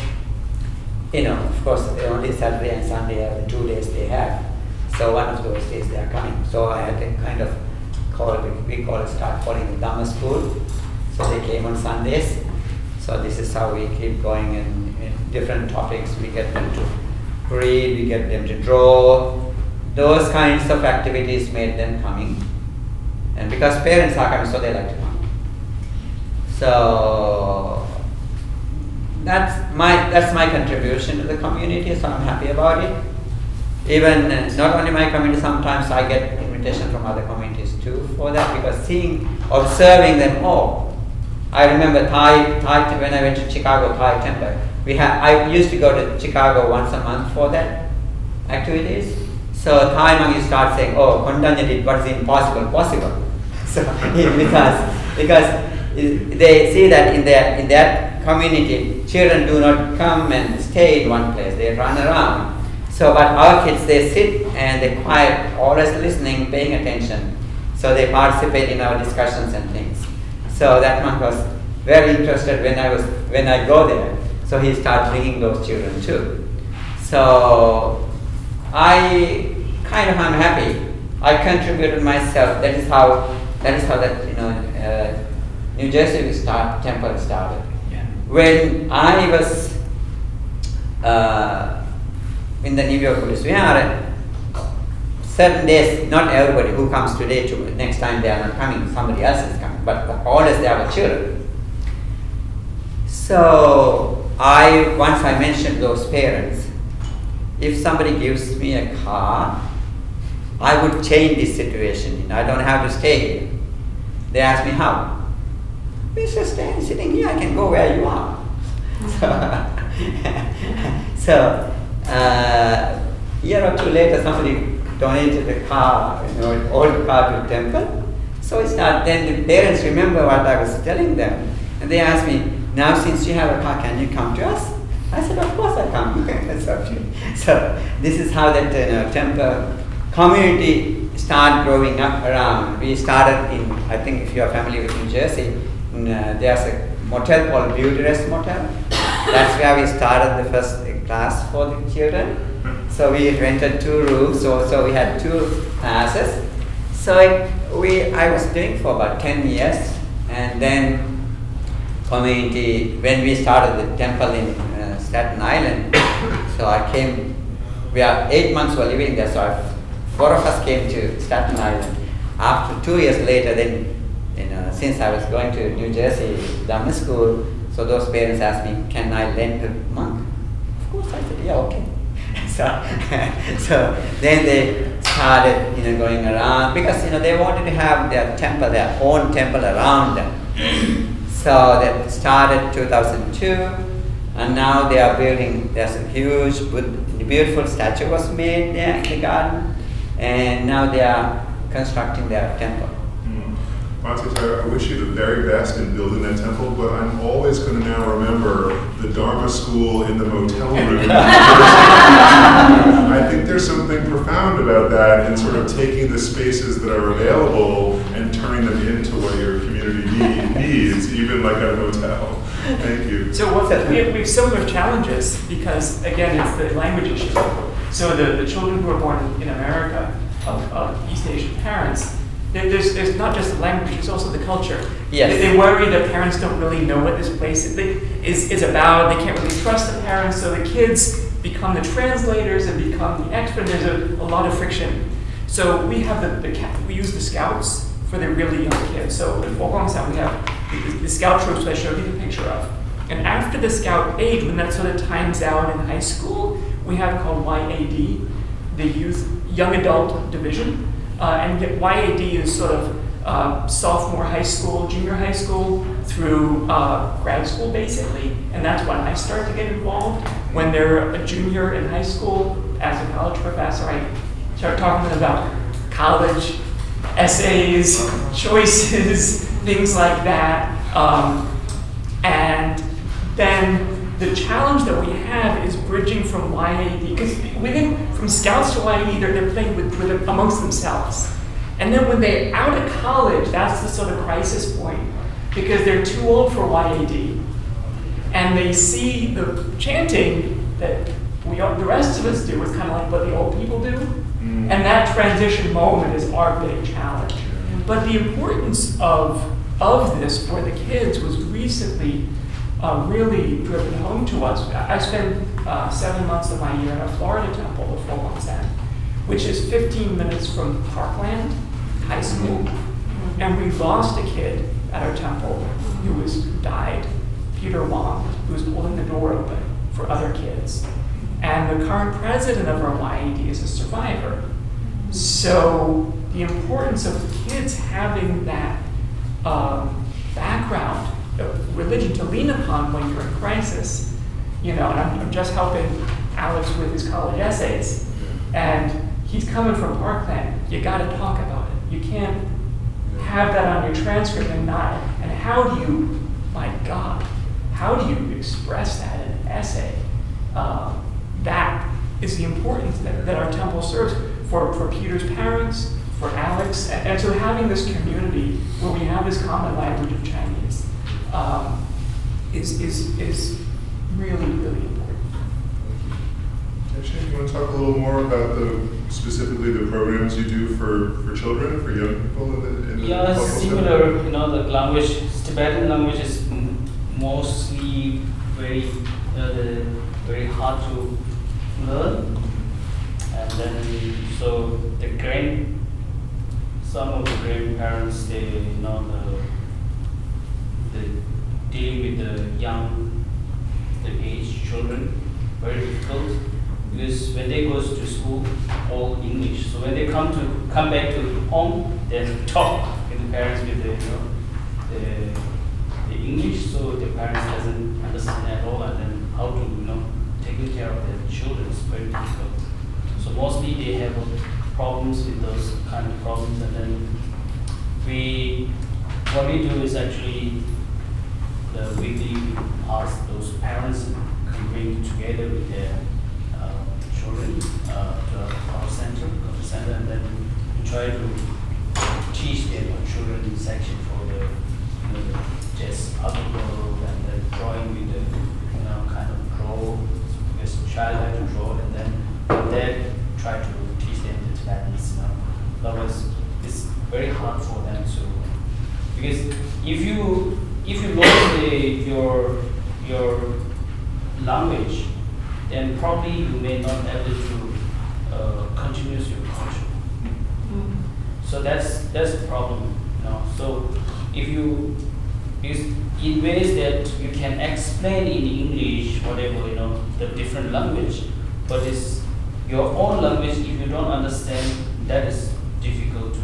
of course only Saturday and Sunday are the 2 days they have. So one of those days they are coming. So I had to kind of start calling the Dhamma school. So they came on Sundays. So this is how we keep going in different topics. We get them to read, we get them to draw. Those kinds of activities made them coming. And because parents are coming, so they like to come. So that's my contribution to the community, so I'm happy about it. Even not only my community, sometimes I get invitation from other communities too for that, because observing them all. I remember Thai when I went to Chicago Thai temple. I used to go to Chicago once a month for that activities. So Thai monks start saying, "Oh, Kondañña did what is impossible possible." So because they see that in that community, children do not come and stay in one place; they run around. So, but our kids, they sit and they quiet, always listening, paying attention. So they participate in our discussions and things. So that monk was very interested when I go there. So he started bringing those children too. So I'm happy. I contributed myself. That is how New Jersey temple started. Yeah. When I was in the New York Buddhist Vihara, certain days, not everybody who comes today, next time they are not coming, somebody else is coming, but always they are children. So once I mentioned those parents, if somebody gives me a car, I would change this situation. I don't have to stay here. They ask me how. We just sitting here, I can go where you are. So a year or two later, somebody donated a car, an old car to the temple. So then the parents remember what I was telling them. And they asked me, now since you have a car, can you come to us? I said, of course I come. So this is how that temple community started growing up around. We started in, I think if you are familiar with New Jersey, there's a motel called Beauty Rest Motel. That's where we started the first class for the children. So we rented 2 rooms, so we had 2 classes. So I was doing for about 10 years, and then community, when we started the temple in Staten Island, so we are 8 months were living there, so 4 of us came to Staten Island. After 2 years later, then, since I was going to New Jersey Dhamma school, so those parents asked me, can I lend a monk? Of course, I said, yeah, okay. So then they started, going around, because, they wanted to have their temple, their own temple around them. So that started 2002, and now they are building, there's a huge, beautiful statue was made there in the garden, and now they are constructing their temple. Bhante, I wish you the very best in building that temple, but I'm always going to now remember the Dharma school in the motel room. I think there's something profound about that in sort of taking the spaces that are available and turning them into what your community needs, even like a motel. Thank you. So we have similar challenges because, again, it's the language issue. So the children who are born in America of East Asian parents, there's not just the language, it's also the culture. Yes. They worry that parents don't really know what this place is about. They can't really trust the parents, so the kids become the translators and become the experts. There's a lot of friction. So we have we use the scouts for the really young kids. So in Foguang Shan, we have the scout troops that I showed you the picture of. And after the scout age, when that sort of times out in high school, we have called YAD, the Young Adult Division. And YAD is sort of sophomore high school, junior high school, through grad school basically. And that's when I start to get involved. When they're a junior in high school, as a college professor, I start talking to them about college, essays, choices, things like that. And then the challenge that we have is bridging from YAD, because from scouts to YAD, they're playing with amongst themselves. And then when they're out of college, that's the sort of crisis point, because they're too old for YAD. And they see the chanting that the rest of us do is kind of like what the old people do. And that transition moment is our big challenge. But the importance of this for the kids was recently really driven home to us. I spent 7 months of my year in a Florida temple, the Foguang Shan, which is 15 minutes from Parkland High School. And we lost a kid at our temple who died, Peter Wong, who was holding the door open for other kids. And the current president of our YAD is a survivor. So the importance of kids having that background of religion to lean upon when you're in crisis, and I'm just helping Alex with his college essays, and he's coming from Parkland. You got to talk about it. You can't have that on your transcript and not. And how do you, my God, how do you express that in an essay? That is the importance that our temple serves for Peter's parents, for Alex, and so having this community where we have this common language of Chinese is really, really important. Geshe, do you want to talk a little more about specifically the programs you do for children, for young people in the Yeah, cultural similar. center? The language, Tibetan language is mostly very hard to learn, and then so some of the grandparents, they dealing with the age children, very difficult, because when they go to school, all English. So when they come back to home, they talk with the parents with the English, so the parents doesn't understand at all, and then how to taking care of their children is very difficult. So mostly they have problems with those kind of problems, and then what we do is actually the weekly ask those parents to bring together with their children to our center, and then we try to teach them a children section for the just outdoor and then drawing with the kind of draw, because child like to draw, and then try to teach them the Tibetans. Otherwise, it's very hard for them to, because if you lose your language, then probably you may not be able to continue your culture. So that's the problem. So because in ways that you can explain in English, whatever, the different language, but it's your own language, if you don't understand, that is difficult to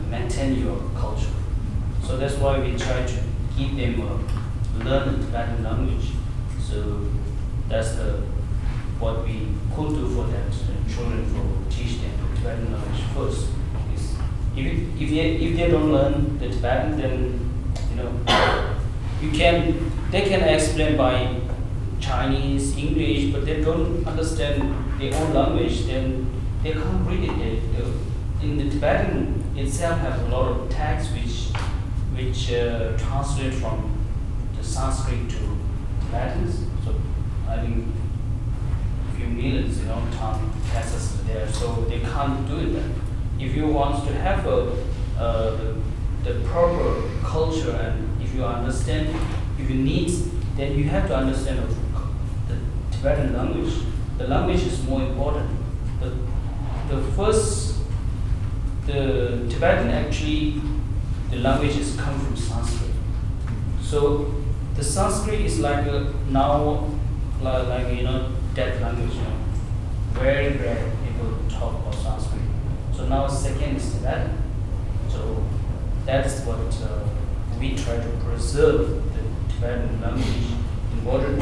maintain your culture. So that's why we try to keep them learn the Tibetan language. So that's what we could do for that children, for teach them the Tibetan language first, is if they don't learn the Tibetan, then they can explain by Chinese, English, but they don't understand their own language, then they can't read it. In the Tibetan itself have a lot of texts which translate from the Sanskrit to Tibetans. So I think few millions, tongue texts there, so they can't do it. If you want to have the proper culture, and if you understand, if you need, then you have to understand the Tibetan language. The language is more important. The Tibetan actually, the languages come from Sanskrit. So the Sanskrit is like dead language. Very rare people talk about Sanskrit. So now second is Tibetan. So that's what we try to preserve the Tibetan language in order to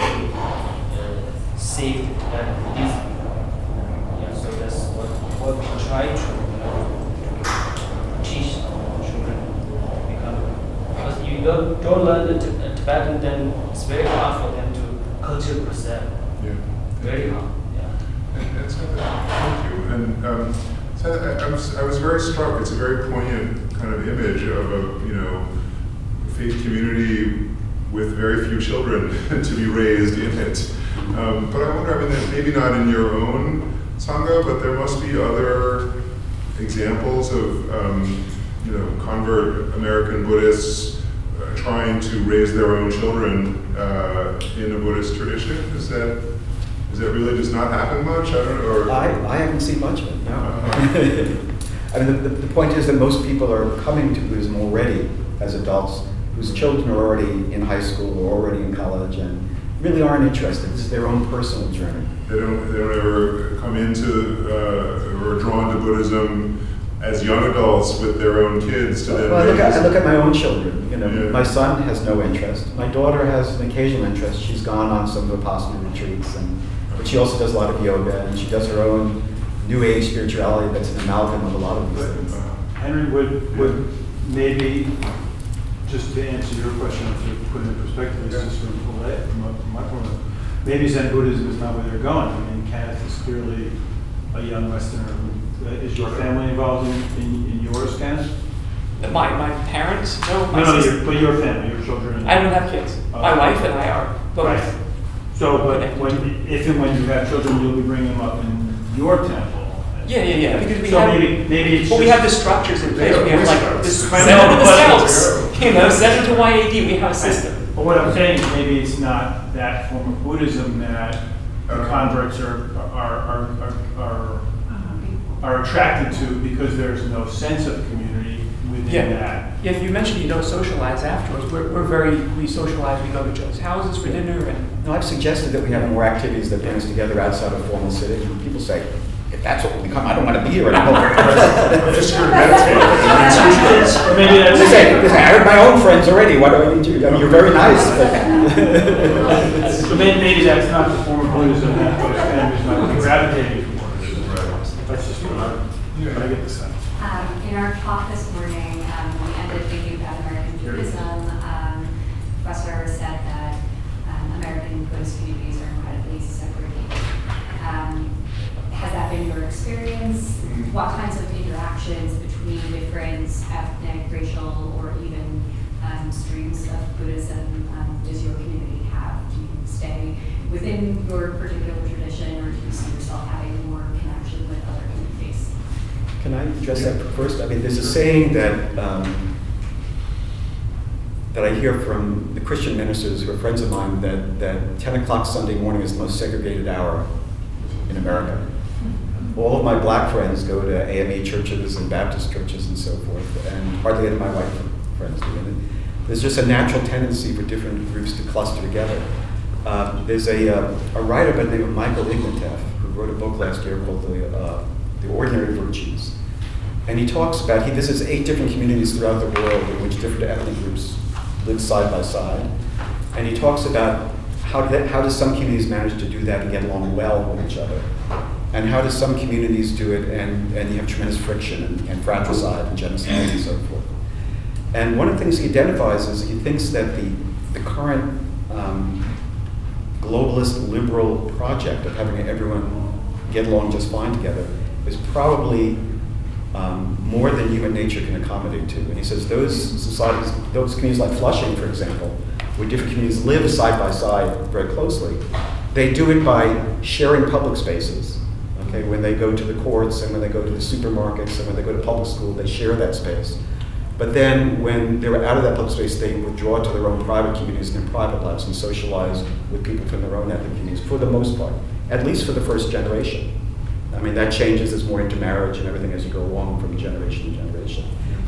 save the Tibetan Buddhism. Yeah, so that's what we try to teach children. Because you don't learn the Tibetan, then it's very hard for them to culture preserve. Yeah. Very hard. Thank you. And so I was very struck. It's a very poignant kind of image of a faith community with very few children to be raised in it. But I wonder, maybe not in your own sangha, but there must be other examples of convert American Buddhists trying to raise their own children in a Buddhist tradition. Is that really does not happen much? I don't know. I haven't seen much of it, no. The point is that most people are coming to Buddhism already as adults whose children are already in high school or already in college and really aren't interested. This is their own personal journey. They don't ever come into or drawn to Buddhism as young adults with their own kids to then I look at my own children. Yeah. My son has no interest. My daughter has an occasional interest. She's gone on some Vipassana retreats, but she also does a lot of yoga, and she does her own New Age spirituality that's an amalgam of a lot of these things. Henry, would maybe, just to answer your question, to put it in perspective, is just from my point of view, maybe Zen Buddhism is not where they're going. Kenneth is clearly a young Westerner. Is your family involved in yours, Kenneth? My parents? No, my sister. But your family, your children. I don't have kids. My wife and I are both. Right. So, but if and when you have children, you'll be bringing them up in your temple. Yeah. Because maybe it's we have the structures in place. We have this Zen to the Scouts. Zen to YAD. We have a system. But what I'm saying is maybe it's not that form of Buddhism that the converts are attracted to, because there's no sense of community within that. Yeah, if you mentioned you don't socialize afterwards, we socialize, we go to each other's houses for dinner. And No, I've suggested that we have more activities that bring us together outside of formal sitting. And people say, if that's what we become, I don't want to be here anymore. I'm just here to meditate. Maybe that's They say, I heard my own friends already. Why do I need you? You're very nice. So maybe that's not the form of Buddhism that those families might be gravitating towards. That's just what I get the sense. In our talk this morning, we ended thinking about American Buddhism. Professor said that American Buddhist communities are incredibly segregated. Has that been your experience? What kinds of interactions between different ethnic, racial, or even streams of Buddhism does your community have? Do you stay within your particular tradition, or do you see yourself having more connection with other communities? Can I address that first? There's a saying that that I hear from the Christian ministers who are friends of mine that 10 o'clock Sunday morning is the most segregated hour in America. All of my black friends go to AME churches and Baptist churches and so forth, and hardly any of my white friends do. And there's just a natural tendency for different groups to cluster together. There's a writer by the name of Michael Ignatieff who wrote a book last year called The Ordinary Virtues. And he talks about, he visits 8 different communities throughout the world in which different ethnic groups live side by side. And he talks about how do some communities manage to do that and get along well with each other. And how do some communities do it, and you have tremendous friction and fratricide and genocide and so forth. And one of the things he identifies is he thinks that the current globalist liberal project of having everyone get along just fine together is probably more than human nature can accommodate to. And he says those societies, those communities like Flushing, for example, where different communities live side by side very closely, they do it by sharing public spaces. Okay, when they go to the courts and when they go to the supermarkets and when they go to public school, they share that space. But then when they're out of that public space, they withdraw to their own private communities and their private lives and socialize with people from their own ethnic communities, for the most part, at least for the first generation. I mean, that changes as more intermarriage and everything as you go along from generation to generation.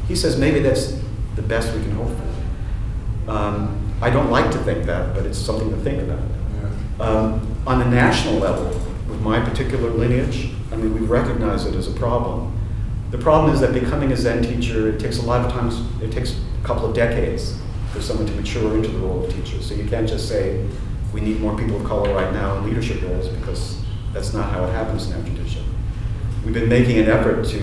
He says maybe that's the best we can hope for. I don't like to think that, but it's something to think about. On a national level, with my particular lineage, I mean, we recognize it as a problem. The problem is that becoming a Zen teacher, it takes a lot of times, it takes a couple of decades for someone to mature into the role of teacher. So you can't just say, we need more people of color right now in leadership roles, because that's not how it happens in our tradition. We've been making an effort to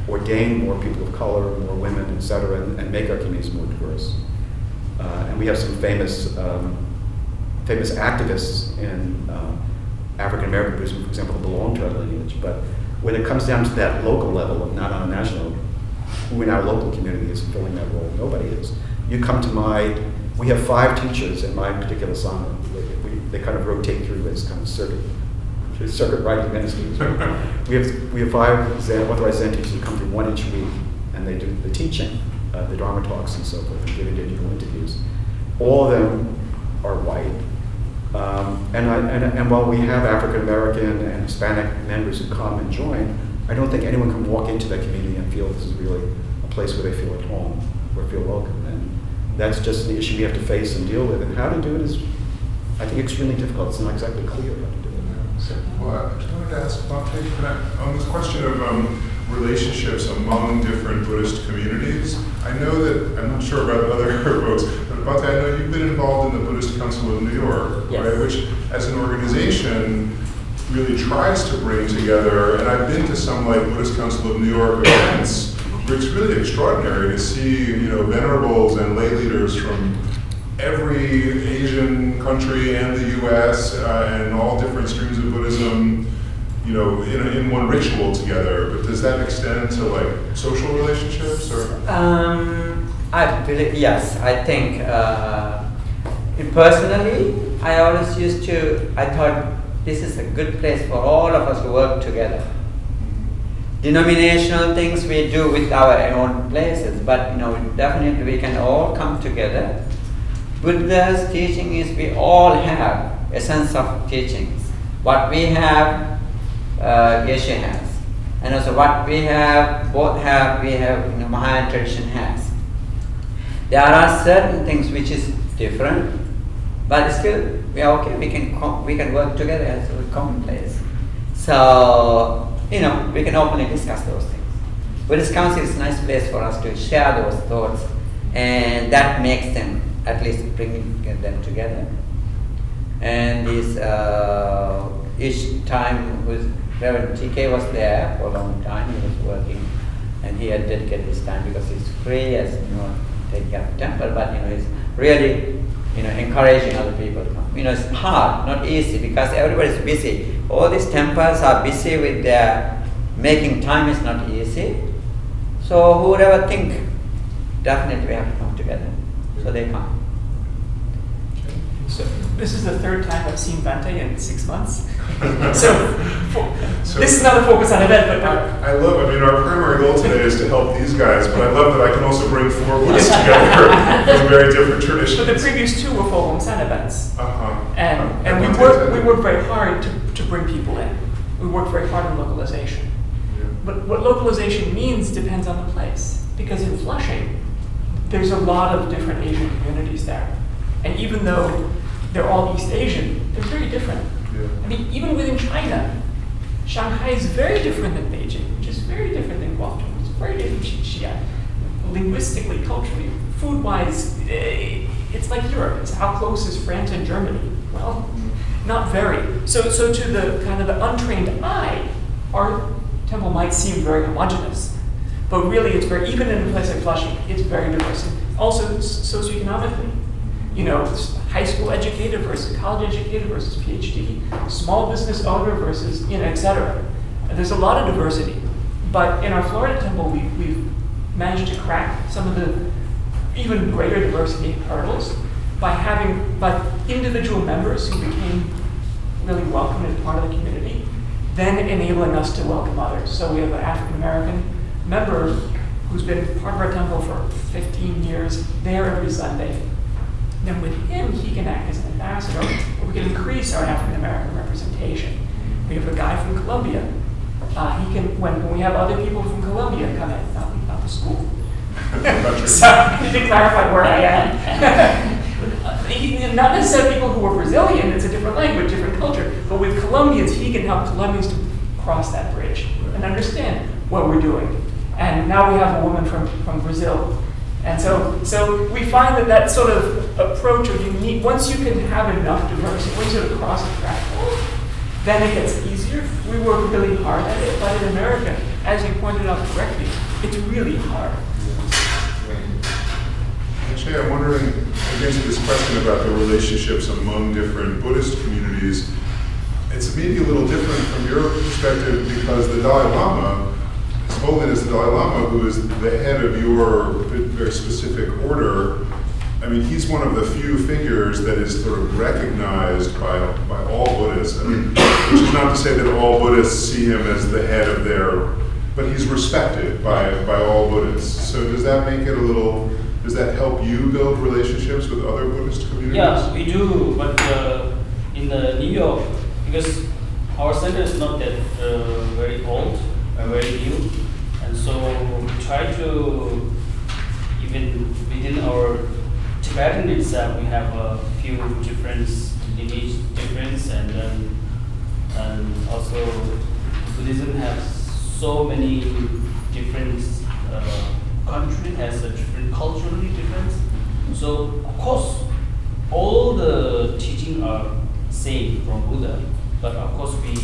ordain more people of color, more women, et cetera, and make our communities more diverse. And we have some famous activists in African American Buddhism, for example, who belong to our lineage. But when it comes down to that local level, not on a national, who in our local community is filling that role? Nobody is. You come to we have 5 teachers in my particular sangha. They kind of rotate through as kind of circuit riding ministers. we have 5 authorized Zen teachers who come through 1 each week, and they do the teaching, the Dharma talks and so forth, and give individual interviews. All of them are white. And while we have African American and Hispanic members who come and join, I don't think anyone can walk into that community and feel this is really a place where they feel at home or feel welcome. And that's just the issue we have to face and deal with. And how to do it is, I think, extremely difficult. It's not exactly clear how to do it. So, well, I wanted to ask Bhante, on this question of relationships among different Buddhist communities. I know that, I'm not sure about other folks, but Bhante, I know you've been involved in the Buddhist Council of New York, Yes. right? Which, as an organization, really tries to bring together, and I've been to some like Buddhist Council of New York events, where it's really extraordinary to see, venerables and lay leaders from every Asian country and the US and all different streams of Buddhism, in one ritual together. But does that extend to like social relationships or? I believe, yes. I think personally, I always I thought this is a good place for all of us to work together. Denominational things we do with our own places, but definitely we can all come together. Buddha's teaching is we all have a sense of teachings. What we have, Geshe has, and also what we have, both have, we have, Mahayana tradition has. There are certain things which is different, but still we are okay. We can work together as a common place. So we can openly discuss those things. Buddhist Council is a nice place for us to share those thoughts, and that makes them, at least bringing them together. And this each time Reverend TK was there for a long time. He was working, and he had dedicated his time because he's free as take care of the temple. But he's really encouraging other people to come. It's hard, not easy, because everybody's busy. All these temples are busy with their making time is not easy. So who would ever think? Definitely we have to come together. So they come. So this is the 3rd time I've seen Bhante in 6 months. So this is not a focus on event, but I love, our primary goal today is to help these guys, but I love that I can also bring 4 Buddhists together from very different traditions. But the previous 2 were Foguang Shan events. And we Bhante work very hard to bring people in. We work very hard on localization. Yeah. But what localization means depends on the place. Because in Flushing, there's a lot of different Asian communities there. And even though they're all East Asian, they're very different. Yeah. Even within China, Shanghai is very different than Beijing, which is very different than Guangzhou. It's very different than Xi'an. Linguistically, culturally, food-wise, it's like Europe. It's how close is France and Germany? Well, Not very. So to the kind of the untrained eye, our temple might seem very homogeneous, but really it's very, even in a place like Flushing, it's very diverse. And also socioeconomically, you know, high school educated versus college educated versus PhD, small business owner versus, you know, et cetera. There's a lot of diversity. But in our Florida temple, we've managed to crack some of the even greater diversity hurdles by individual members who became really welcome as part of the community, then enabling us to welcome others. So we have an African American member who's been part of our temple for 15 years, there every Sunday. Then with him, he can act as an ambassador, or we can increase our African American representation. We have a guy from Colombia. He can, when we have other people from Colombia come in, not the school. So, to clarify where I am. Not necessarily people who are Brazilian, it's a different language, different culture, but with Colombians, he can help Colombians to cross that bridge and understand what we're doing. And now we have a woman from Brazil. And so we find that sort of approach of unique, once you can have enough diversity, once you cross the threshold, then it gets easier. We work really hard at it, but in America, as you pointed out correctly, it's really hard. Actually, I'm wondering, again, to this question about the relationships among different Buddhist communities, it's maybe a little different from your perspective because the Dalai Lama, His Holiness the Dalai Lama, who is the head of your very specific order, I mean, he's one of the few figures that is sort of recognized by all Buddhists. I mean, which is not to say that all Buddhists see him as the head of their, but he's respected by all Buddhists. So does that make it a little, does that help you build relationships with other Buddhist communities? Yeah, we do, but in New York, because our center is not that very old, very new, and so we try to, even within our Tibetan itself, we have a few difference, lineage difference, and also Buddhism has so many different country has a different culturally difference. So of course, all the teaching are same from Buddha, but of course we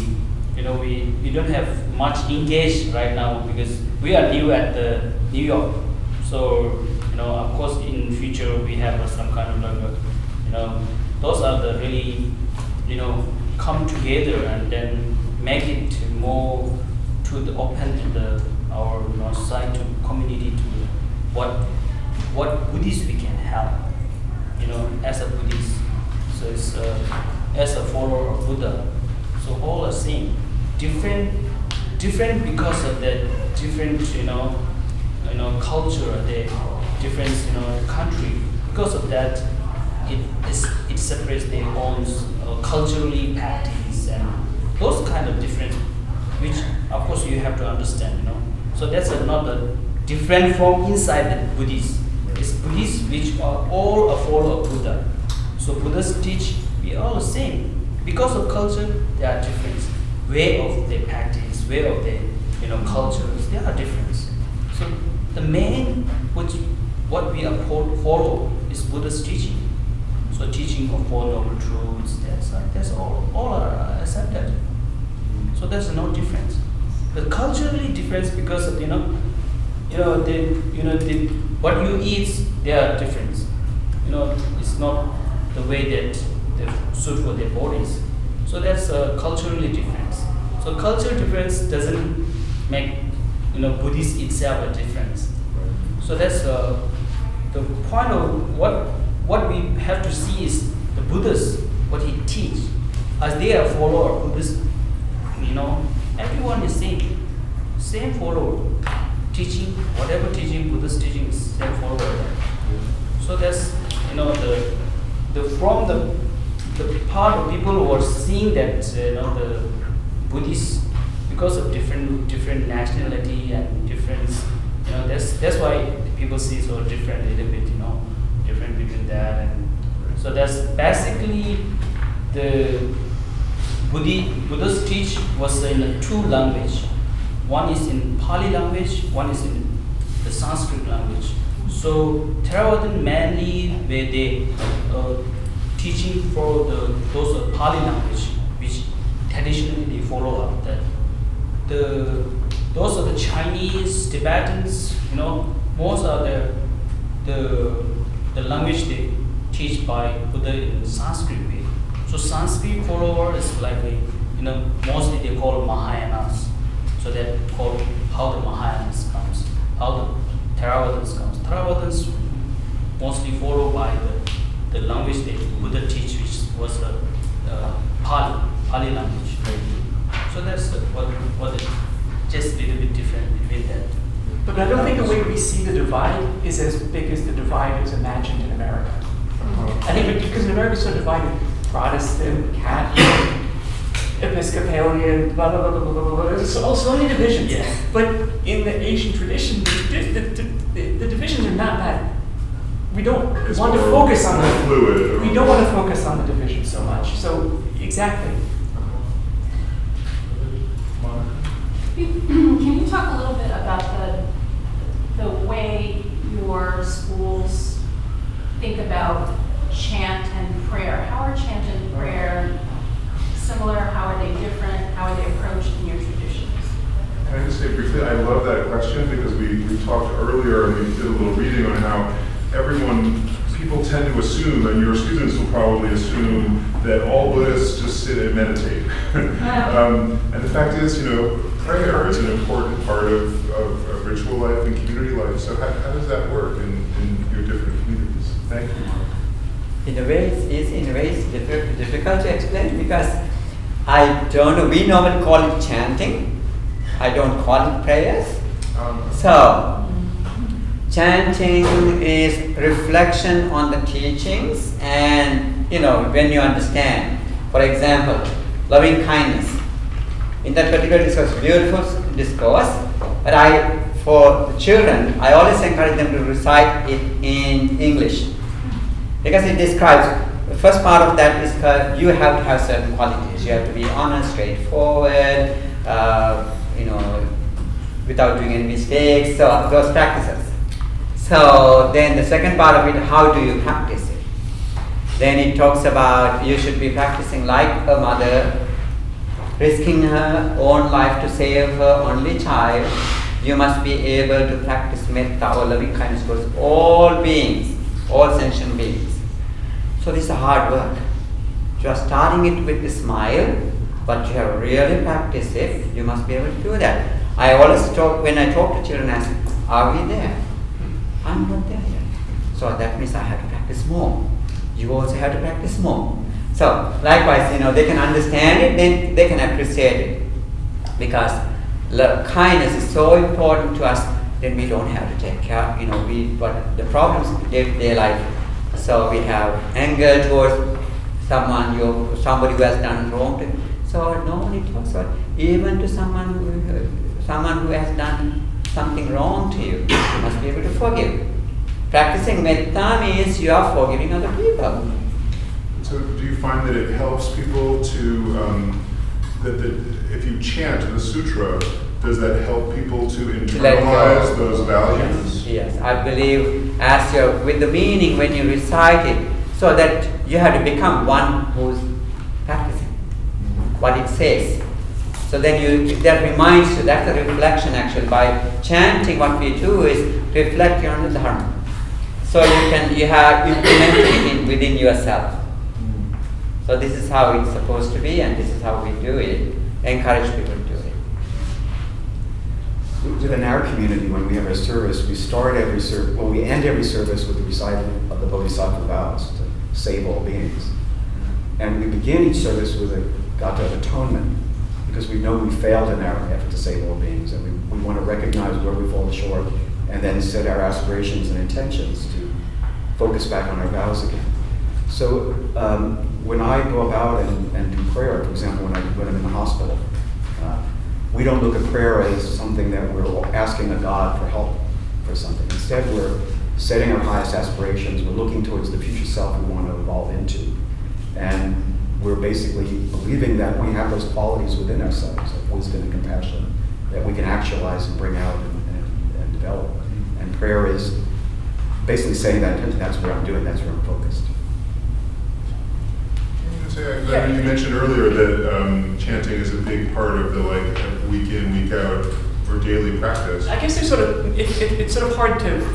don't have much engaged right now because we are new at the New York. So of course in future we have some kind of those are the really come together and then make it more to the open to our society, to community, to what Buddhists we can help, as a Buddhist. So it's as a follower of Buddha. So all are same, different because of the different culture, the different country. Because of that, it separates their own culturally practice and those kind of difference, which of course you have to understand. So that's another different from inside the Buddhists. It's Buddhists which are all a follower of Buddha. So Buddhists teach we are all the same. Because of culture, there are different way of their practice, way of their cultures. There are difference. So the main what we follow is Buddha's teaching. So teaching of Four Noble Truths. That's all are accepted. So there's no difference. The culturally difference because of what you eat, there are difference. It's not the way that they suit for their bodies. So that's culturally difference. So cultural difference doesn't make Buddhist itself a difference. So that's the point of what we have to see is the Buddhist, what he teach. As they are follower of Buddhist, everyone is same follower. Teaching, whatever teaching, Buddhist teaching is same follower. So that's from the part of people who are seeing that the Buddhists, because of different nationality and difference, that's why people see so different a little bit, different between that and so that's basically the Buddhist teach was in two language. One is in Pali language, one is in the Sanskrit language. So Theravada mainly where they teaching for those Pali language, which traditionally they follow up. That those are the Chinese, Tibetans, most are the language they teach by Buddha in Sanskrit way. So Sanskrit follower is like mostly they call Mahayanas. So they call how the Mahayanas comes, how the Theravadins comes. Theravadins mostly followed by the language that Buddha teach, which was the Pali language. So that's what is just a little bit different between that. But I don't think the way we see the divide is as big as the divide is imagined in America. I think because in America it's so divided, Protestant, Catholic, Episcopalian, blah, blah, blah, blah, blah, blah. There's so many divisions. Yeah. But in the Asian tradition, the divisions are not that. We don't It's want to more focus on fluid. We don't want to focus on the division so much. So exactly. Can you talk a little bit about the way your schools think about chant and prayer? How are chant and prayer similar? How are they different? How are they approached in your traditions? Can I just say briefly, I love that question because we talked earlier and we did a little reading on how people tend to assume, and your students will probably assume, that all Buddhists just sit and meditate. And the fact is, prayer is an important part of ritual life and community life. So how does that work in your different communities? Thank you, Mark. In a way, it's easy. In a way, it's difficult to explain because I don't know. We normally call it chanting. I don't call it prayers. So, chanting is reflection on the teachings, and when you understand. For example, loving kindness. In that particular discourse, beautiful discourse. But for the children, I always encourage them to recite it in English. Because it describes, the first part of that is you have to have certain qualities. You have to be honest, straightforward, without doing any mistakes, so those practices. So then the second part of it, how do you practice it? Then it talks about you should be practicing like a mother, risking her own life to save her only child. You must be able to practice metta or loving kindness towards all beings, all sentient beings. So this is a hard work. You are starting it with a smile, but you have really practiced it. You must be able to do that. I always talk, when I talk to children, I say, are we there? I'm not there yet. So that means I have to practice more. You also have to practice more. So likewise, they can understand it, then they can appreciate it. Because kindness is so important to us, then we don't have to take care. But the problems in day-to-day life. So we have anger towards somebody who has done wrong to. So nobody talks about even to someone who has done something wrong to you. You must be able to forgive. Practicing metta means you are forgiving other people. So do you find that it helps people to, if you chant the sutra, does that help people to internalize those values? Yes, I believe with the meaning when you recite it, so that you have to become one who's practicing what it says. So then that reminds you, that's a reflection actually. By chanting, what we do is reflecting on the Dharma. So you have implemented it within yourself. So this is how it's supposed to be, and this is how we do it. Encourage people to do it. Within our community, when we have our service, we end every service with the recital of the Bodhisattva vows to save all beings. And we begin each service with a gata of atonement, because we know we failed in our effort to save all beings, and we want to recognize where we fall short, and then set our aspirations and intentions to focus back on our vows again. So when I go about and do prayer, for example, when I'm in the hospital, we don't look at prayer as something that we're asking a God for help for something. Instead, we're setting our highest aspirations. We're looking towards the future self we want to evolve into. And we're basically believing that we have those qualities within ourselves of wisdom and compassion that we can actualize and bring out and develop. And prayer is basically saying that that's what I'm doing, that's where I'm focused. say, I mean, you mentioned earlier that chanting is a big part of the week in, week out, or daily practice. I guess there's sort of, it's sort of hard to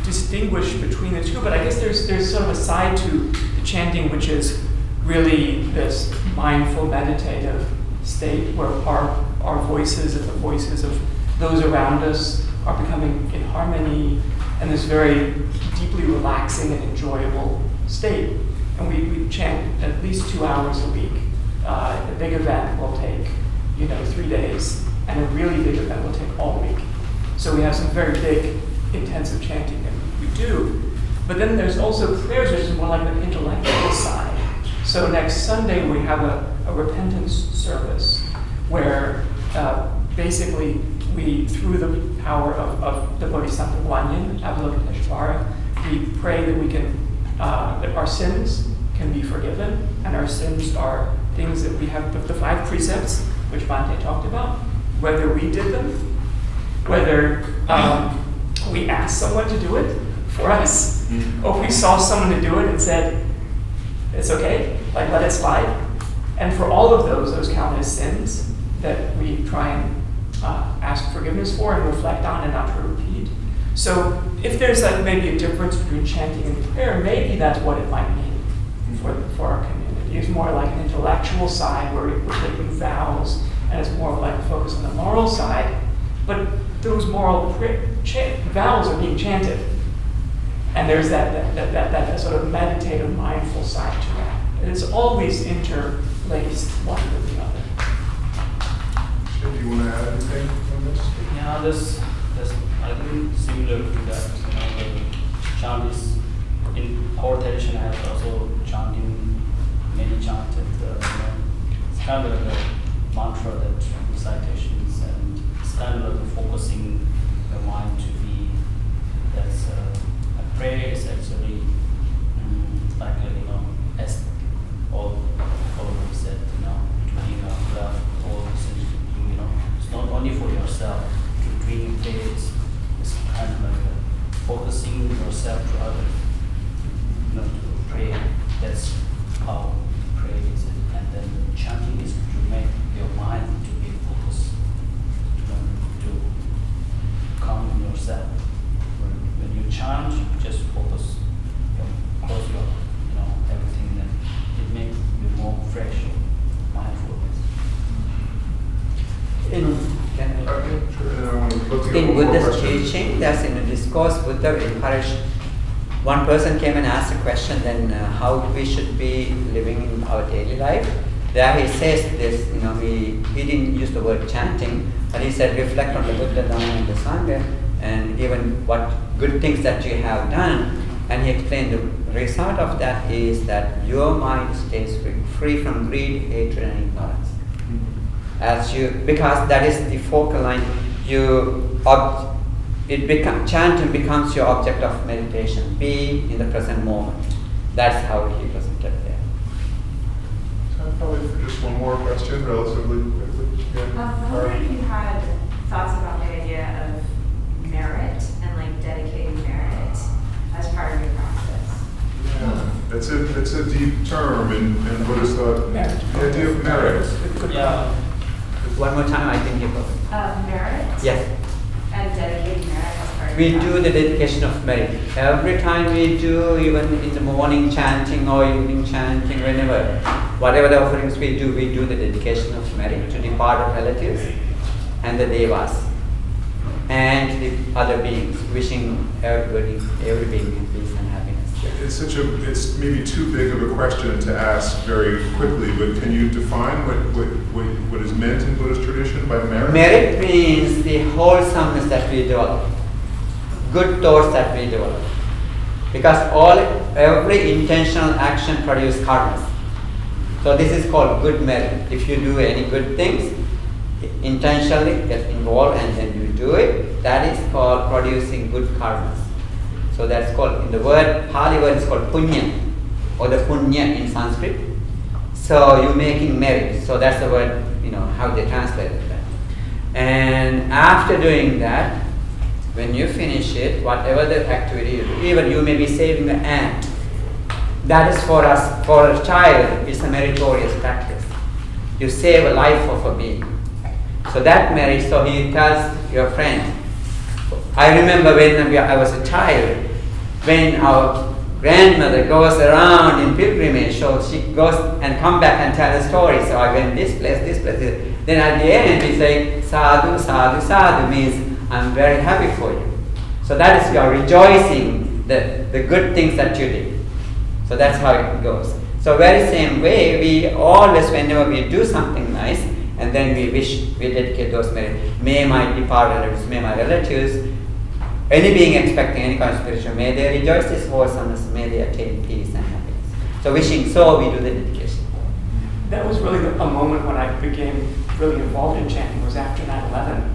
distinguish between the two, but I guess there's sort of a side to the chanting which is really this mindful, meditative state where our voices and the voices of those around us are becoming in harmony, and this very deeply relaxing and enjoyable state. And we chant at least 2 hours a week. A big event will take, 3 days, and a really big event will take all week. So we have some very big, intensive chanting that we do. But then there's also prayers, which is more like the intellectual side. So next Sunday we have a repentance service where basically we, through the power of the Bodhisattva Guanyin, Avalokiteshvara, we pray that we can, that our sins can be forgiven, and our sins are things that we have, the 5 precepts, which Bhante talked about, whether we did them, whether we asked someone to do it for us, or if we saw someone to do it and said, it's okay, let it slide. And for all of those count as sins that we try and ask forgiveness for and reflect on and not to repeat. So if there's maybe a difference between chanting and prayer, maybe that's what it might mean for our community. It's more like an intellectual side where we're taking vows, and it's more like a focus on the moral side. But those moral vows are being chanted, and there's that sort of meditative, mindful side to that. And it's always interlaced one with the other. Do you want to add anything on this? Yeah, there's I think similar to that. The chant is in our tradition has also chanting, many chanted. It's kind of like a mantra that recitations, and it's kind of like focusing the mind to be. That's a prayer is actually like as all of them said, doing love all it's not only for yourself. To drink praise is kind of like focusing yourself to others, to pray. That's how prayer is. And then chanting is to make your mind to be focused, to calm yourself. When you chant, just focus, close your, everything. Then it makes you more fresh, mindfulness. In Buddha's teaching, there's in a discourse, Buddha encouraged, one person came and asked a question, then how we should be living in our daily life. There he says this, he didn't use the word chanting, but he said reflect on the Buddha, Dhamma and the Sangha, and even what good things that you have done. And he explained the result of that is that your mind stays free from greed, hatred and ignorance. Because that is the focal line, chanting becomes your object of meditation. Be in the present moment. That's how he presented there. So probably for just one more question, relatively quickly. I'm wondering if you had thoughts about the idea of merit and dedicating merit as part of your practice. Yeah, it's a deep term in Buddhist thought. Merit. The idea of merit. Yeah. One more time, I think you go. Merit? Yes. And dedicating merit as part of We your do practice. the dedication of merit. Every time we do, even in the morning chanting or evening chanting, whenever, whatever the offerings we do the dedication of merit to the departed relatives and the devas and the other beings, wishing every being peace and happiness. It's maybe too big of a question to ask very quickly, but can you define what is meant in Buddhist tradition by merit? Merit means the wholesomeness that we develop, good thoughts that we develop. Because every intentional action produces karmas. So this is called good merit. If you do any good things, intentionally get involved and then you do it, that is called producing good karmas. So that's called, in the Pali word is called punya, or the punya in Sanskrit. So you're making merit. So that's the word, how they translated that. And after doing that, when you finish it, whatever the activity you do, even you may be saving an ant, That is for us, for a child, it's a meritorious practice. You save a life of a being. So that merit, so he tells your friend. I remember when I was a child, when our grandmother goes around in pilgrimage, so she goes and come back and tell a story. So I went this place. Then at the end we say, sadhu, sadhu, sadhu, means I'm very happy for you. So that is your rejoicing, the good things that you did. So that's how it goes. So very same way, we always, whenever we do something nice, and then we dedicate those merits. May my departed relatives, may my relatives, any being expecting any kind of spiritual, may they rejoice this wholesomeness, may they attain peace and happiness. So wishing, so we do the dedication. That was really a moment when I became really involved in chanting, was after 9/11,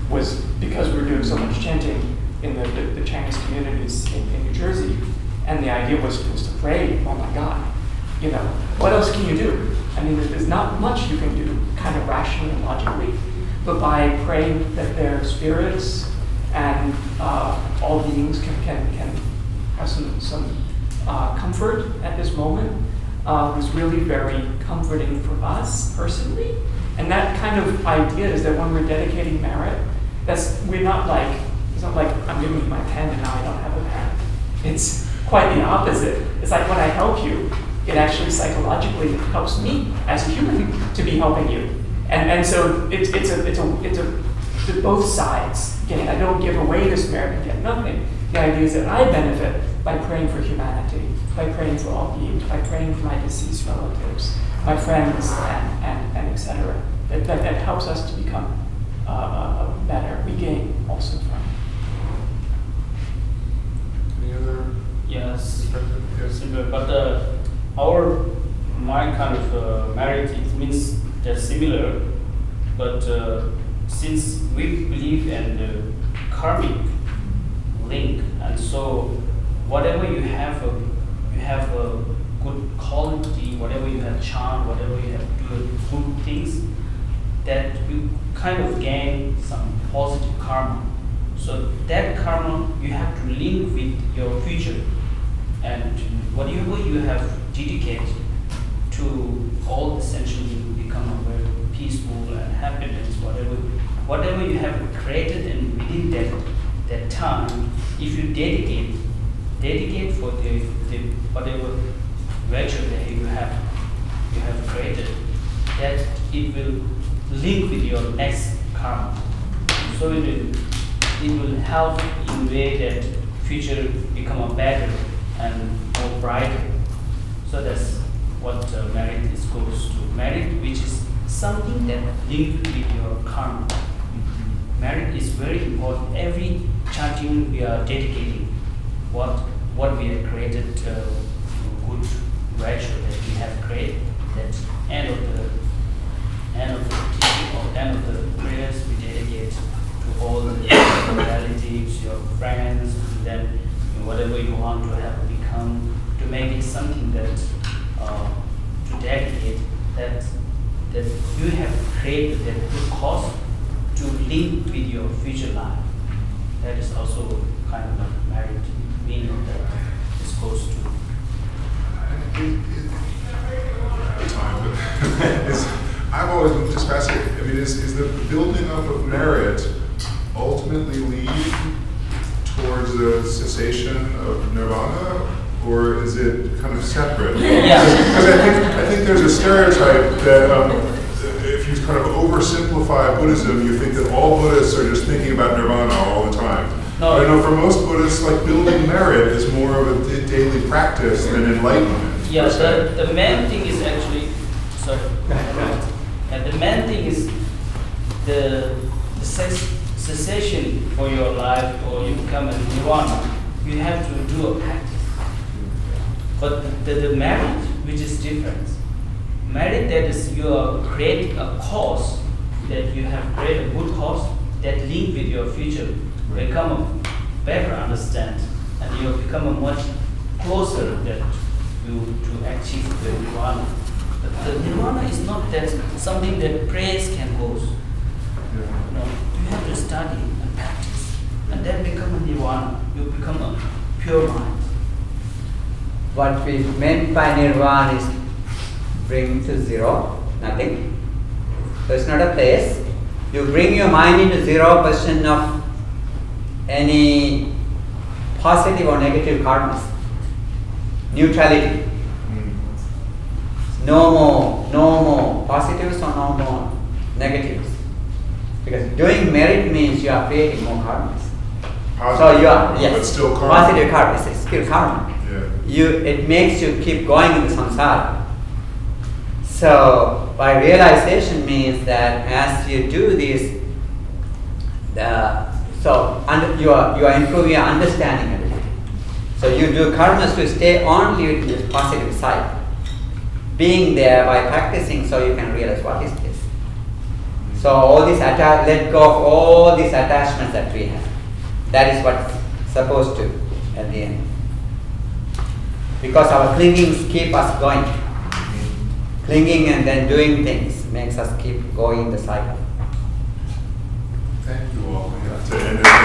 was because we were doing so much chanting in the Chinese communities in New Jersey, and the idea was to pray, oh my God, you know, what else can you do? I mean, there's not much you can do, kind of rationally and logically, but by praying that their spirits and all beings can have some comfort at this moment was really very comforting for us personally. And that kind of idea is that when we're dedicating merit, it's not like I'm giving you my pen and now I don't have a pen. It's quite the opposite. It's like when I help you, it actually psychologically helps me as a human to be helping you. And so it's both sides. Again, I don't give away this merit and get nothing. The idea is that I benefit by praying for humanity, by praying for all beings, by praying for my deceased relatives, my friends, and etc. That helps us to become better. We gain also from it. Any other? Yes, Yes. but my kind of merit, it means they're similar, but since we believe in the karmic link, and so whatever you have a good quality, whatever you have charm, whatever you have good things, that you kind of gain some positive karma. So that karma you have to link with your future, and whatever you have dedicated to all essentially become a very peaceful and happiness, whatever you have created, and within that time, if you dedicate for the whatever virtue that you have created, that it will link with your next karma. So it will help in a way that future become a better and more brighter. So that's what merit is goes to. Merit, which is something that linked with your karma. Merit is very important. Every chanting we are dedicating what we have created, good virtue that we have created. That end of the teaching or end of the prayers we dedicate to all the relatives, your friends, and then whatever you want to have become, to make it something that to dedicate that you have created that good cause to link with your future life. That is also kind of a merit meaning that is supposed to. I've always been just fascinated. I mean, is the building up of merit ultimately lead towards the cessation of nirvana, or is it kind of separate? Yeah. Because I think there's a stereotype that if you kind of oversimplify Buddhism, you think that all Buddhists are just thinking about nirvana all the time. No. But I know for most Buddhists, like building merit is more of a daily practice than enlightenment. Yeah, the main thing is actually, sorry. And the main thing is the cessation for your life, or you become a nirvana. You have to do a practice. But the merit, which is different. Merit, that is you are creating a cause, that you have created a good cause that link with your future, become a better understand, and you become a much closer that you to achieve the nirvana. But the nirvana is not that something that praise can cause. No, you have to study and practice, and then become a nirvana. You become a pure mind. what we meant by nirvana is bring to zero, nothing. So it's not a place. You bring your mind into zero position of any positive or negative karmas. Neutrality. No more positives or no more negatives. Because doing merit means you are creating more karmas. So you are, yes, but still karma. positive karma, it's still karma. Yeah. It makes you keep going in the samsara. So by realization means that as you do this, you are improving your understanding of it. So you do karmas to stay only with the positive side. Being there by practicing so you can realize what is this. So all this let go of all these attachments that we have. That is what's supposed to at the end. Because our clingings keep us going. Clinging and then doing things makes us keep going the cycle. Thank you all. We have to end it.